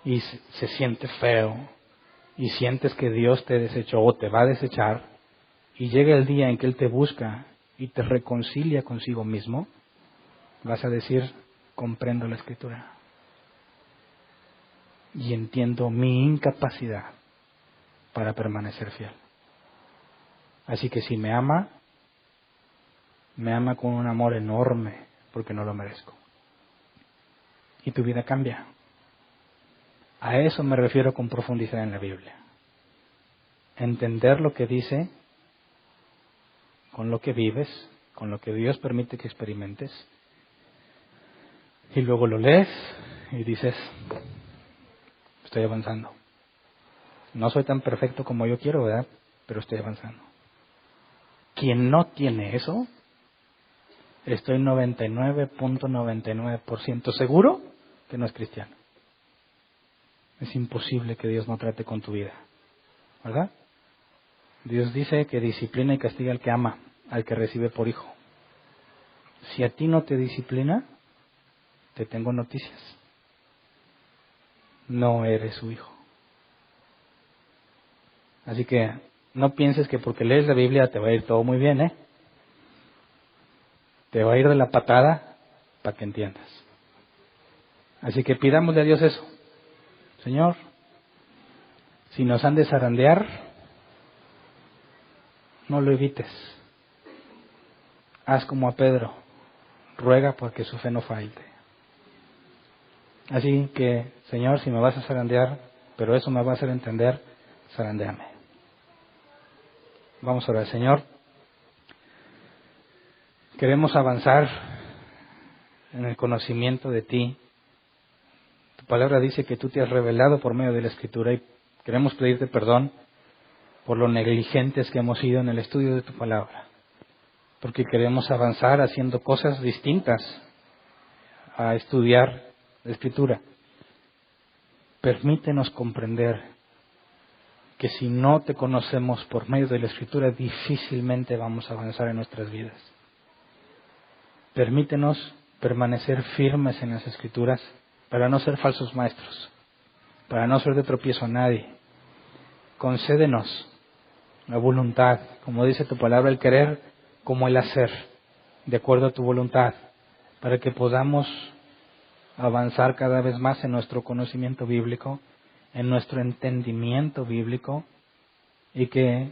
y se siente feo y sientes que Dios te desechó o te va a desechar y llega el día en que Él te busca y te reconcilia consigo mismo, vas a decir, comprendo la Escritura y entiendo mi incapacidad para permanecer fiel. Así que si me ama con un amor enorme porque no lo merezco. Y tu vida cambia. A eso me refiero con profundizar en la Biblia. Entender lo que dice con lo que vives, con lo que Dios permite que experimentes. Y luego lo lees y dices, estoy avanzando. No soy tan perfecto como yo quiero, ¿verdad? Pero estoy avanzando. Quien no tiene eso, estoy 99.99% seguro que no es cristiano. Es imposible que Dios no trate con tu vida, ¿verdad? Dios dice que disciplina y castiga al que ama, al que recibe por hijo. Si a ti no te disciplina, te tengo noticias. No eres su hijo. Así que no pienses que porque lees la Biblia te va a ir todo muy bien, ¿eh? Te va a ir de la patada para que entiendas. Así que pidámosle a Dios eso. Señor, si nos han de zarandear, no lo evites. Haz como a Pedro, ruega porque su fe no falte. Así que, Señor, si me vas a zarandear, pero eso me va a hacer entender, zarandéame. Vamos a orar, Señor. Queremos avanzar en el conocimiento de ti. Tu palabra dice que tú te has revelado por medio de la Escritura y queremos pedirte perdón por lo negligentes que hemos sido en el estudio de tu palabra. Porque queremos avanzar haciendo cosas distintas a estudiar la Escritura. Permítenos comprender que si no te conocemos por medio de la Escritura, difícilmente vamos a avanzar en nuestras vidas. Permítenos permanecer firmes en las Escrituras para no ser falsos maestros, para no ser de tropiezo a nadie. Concédenos la voluntad, como dice tu palabra, el querer como el hacer, de acuerdo a tu voluntad, para que podamos avanzar cada vez más en nuestro conocimiento bíblico, en nuestro entendimiento bíblico, y que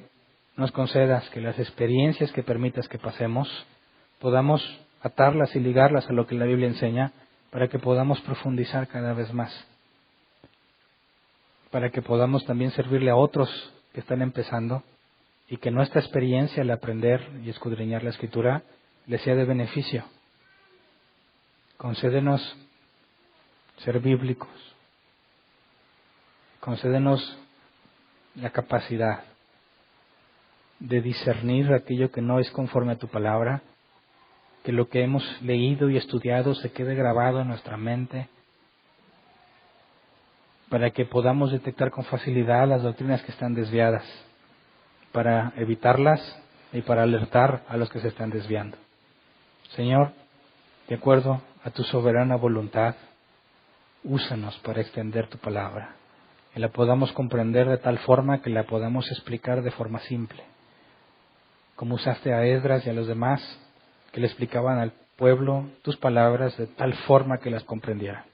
nos concedas que las experiencias que permitas que pasemos, podamos atarlas y ligarlas a lo que la Biblia enseña, para que podamos profundizar cada vez más, para que podamos también servirle a otros que están empezando, y que nuestra experiencia al aprender y escudriñar la Escritura les sea de beneficio. Concédenos ser bíblicos. Concédenos la capacidad de discernir aquello que no es conforme a tu palabra, que lo que hemos leído y estudiado se quede grabado en nuestra mente, para que podamos detectar con facilidad las doctrinas que están desviadas, para evitarlas y para alertar a los que se están desviando. Señor, de acuerdo a tu soberana voluntad, úsanos para extender tu palabra, y la podamos comprender de tal forma que la podamos explicar de forma simple, como usaste a Esdras y a los demás que le explicaban al pueblo tus palabras de tal forma que las comprendieran.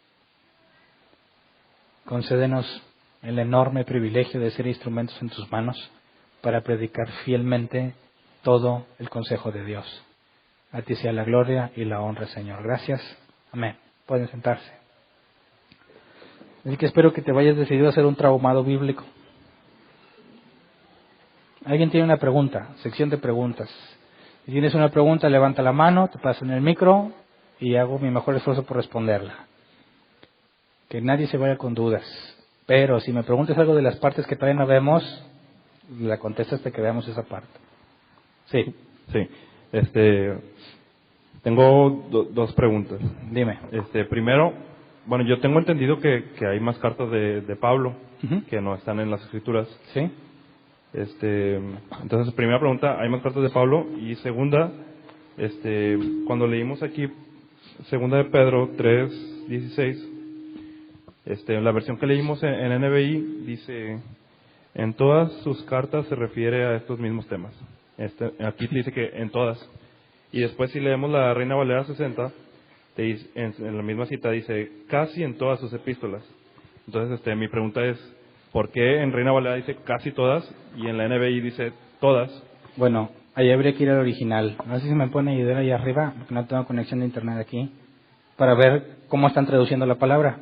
Concédenos el enorme privilegio de ser instrumentos en tus manos para predicar fielmente todo el consejo de Dios. A ti sea la gloria y la honra, Señor. Gracias. Amén. Pueden sentarse. Así que espero que te vayas decidido a ser un traumado bíblico. ¿Alguien tiene una pregunta? Sección de preguntas. Si tienes una pregunta, levanta la mano, te paso en el micro y hago mi mejor esfuerzo por responderla. Que nadie se vaya con dudas. Pero si me preguntas algo de las partes que todavía no vemos, la contestas hasta que veamos esa parte. Sí. Sí. Tengo dos preguntas. Dime. Primero, bueno, yo tengo entendido que hay más cartas de Pablo Uh-huh. que no están en las Escrituras. Sí. Entonces, primera pregunta, ¿hay más cartas de Pablo? Y segunda, cuando leímos aquí Segunda de Pedro 3:16. La versión que leímos en NBI dice, en todas sus cartas se refiere a estos mismos temas. Aquí dice que en todas. Y después si leemos la Reina Valera 60, en la misma cita dice, casi en todas sus epístolas. Entonces, mi pregunta es, ¿por qué en Reina Valera dice casi todas y en la NBI dice todas? Bueno, ahí habría que ir al original. No sé si me pueden ayudar ahí arriba, porque no tengo conexión de internet aquí, para ver cómo están traduciendo la palabra.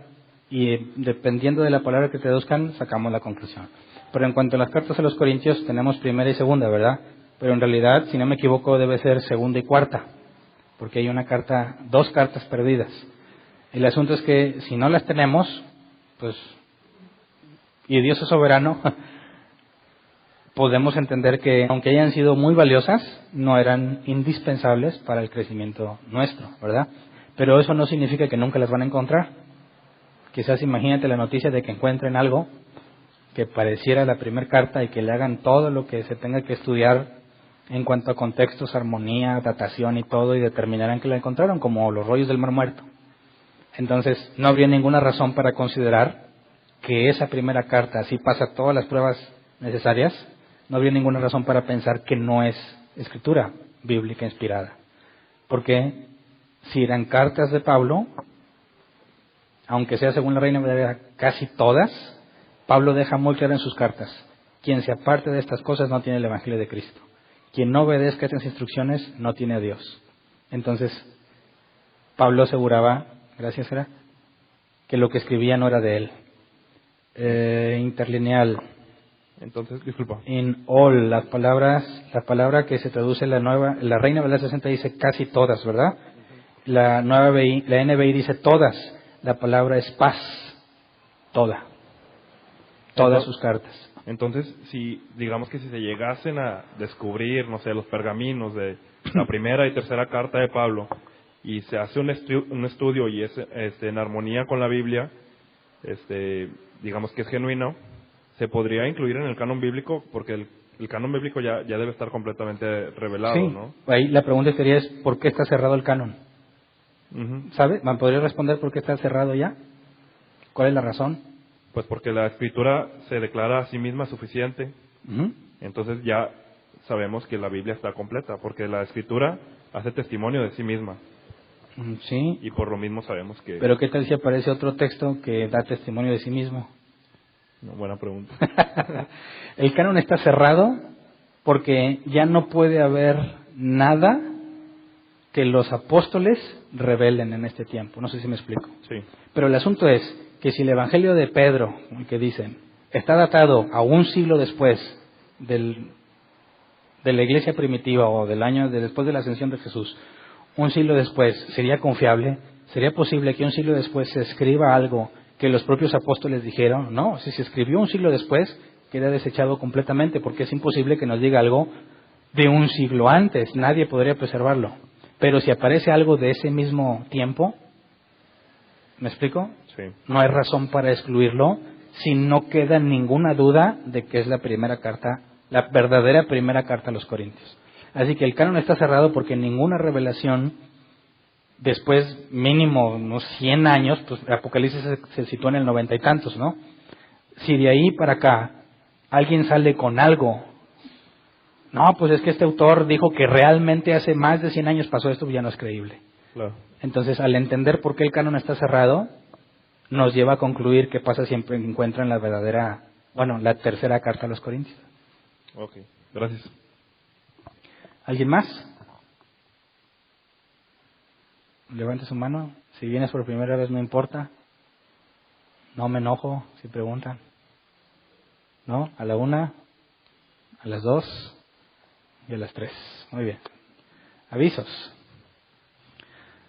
Y dependiendo de la palabra que traduzcan, sacamos la conclusión. Pero en cuanto a las cartas a los Corintios, tenemos primera y segunda, ¿verdad? Pero en realidad, si no me equivoco, debe ser segunda y cuarta, porque hay dos cartas perdidas. El asunto es que si no las tenemos, pues, y Dios es soberano, podemos entender que, aunque hayan sido muy valiosas, no eran indispensables para el crecimiento nuestro, ¿verdad? Pero eso no significa que nunca las van a encontrar. Quizás imagínate la noticia de que encuentren algo que pareciera la primera carta y que le hagan todo lo que se tenga que estudiar en cuanto a contextos, armonía, datación y todo, y determinarán que la encontraron, como los rollos del Mar Muerto. Entonces, no habría ninguna razón para considerar que esa primera carta, así pasa todas las pruebas necesarias, no habría ninguna razón para pensar que no es escritura bíblica inspirada. Porque si eran cartas de Pablo, aunque sea según la Reina Valera casi todas, Pablo deja muy claro en sus cartas, quien se aparte de estas cosas no tiene el Evangelio de Cristo. Quien no obedezca estas instrucciones no tiene a Dios. Entonces, Pablo aseguraba, gracias Sara, que lo que escribía no era de él. Interlineal. Entonces, disculpa. In all, la palabra que se traduce la Reina Valera 60 dice casi todas, ¿verdad? La NBI dice todas. La palabra es paz, todas sus cartas. Entonces, digamos que si se llegasen a descubrir, no sé, los pergaminos de la primera y tercera carta de Pablo, y se hace un estudio y es en armonía con la Biblia, digamos que es genuino, se podría incluir en el canon bíblico, porque el canon bíblico ya debe estar completamente revelado, sí, ¿no? Ahí la pregunta sería es, ¿por qué está cerrado el canon? Uh-huh. ¿Sabe? ¿Me podría responder por qué está cerrado ya? ¿Cuál es la razón? Pues porque la Escritura se declara a sí misma suficiente. Uh-huh. Entonces ya sabemos que la Biblia está completa, porque la Escritura hace testimonio de sí misma. Sí. Y por lo mismo sabemos que... Pero ¿qué tal si aparece otro texto que da testimonio de sí mismo? No, buena pregunta. El canon está cerrado porque ya no puede haber nada que los apóstoles revelen en este tiempo. No sé si me explico. Sí. Pero el asunto es que si el Evangelio de Pedro, el que dicen, está datado a un siglo después de la iglesia primitiva o del año después de la ascensión de Jesús, un siglo después, ¿sería confiable? ¿Sería posible que un siglo después se escriba algo que los propios apóstoles dijeron? No, si se escribió un siglo después, queda desechado completamente, porque es imposible que nos diga algo de un siglo antes, nadie podría preservarlo. Pero si aparece algo de ese mismo tiempo, ¿me explico? Sí. No hay razón para excluirlo si no queda ninguna duda de que es la primera carta, la verdadera primera carta a los Corintios. Así que el canon está cerrado porque ninguna revelación después mínimo unos 100 años, pues Apocalipsis se sitúa en el 90 y tantos, ¿no? Si de ahí para acá alguien sale con algo, no, pues es que este autor dijo que realmente hace más de 100 años pasó esto, ya no es creíble. Claro. Entonces, al entender por qué el canon está cerrado, nos lleva a concluir que pasa siempre que encuentran la tercera carta a los Corintios. Ok, gracias. ¿Alguien más? Levante su mano. Si vienes por primera vez, no importa. No me enojo si preguntan. ¿No? A la 1, a las 2 y a las 3. Muy bien. Avisos.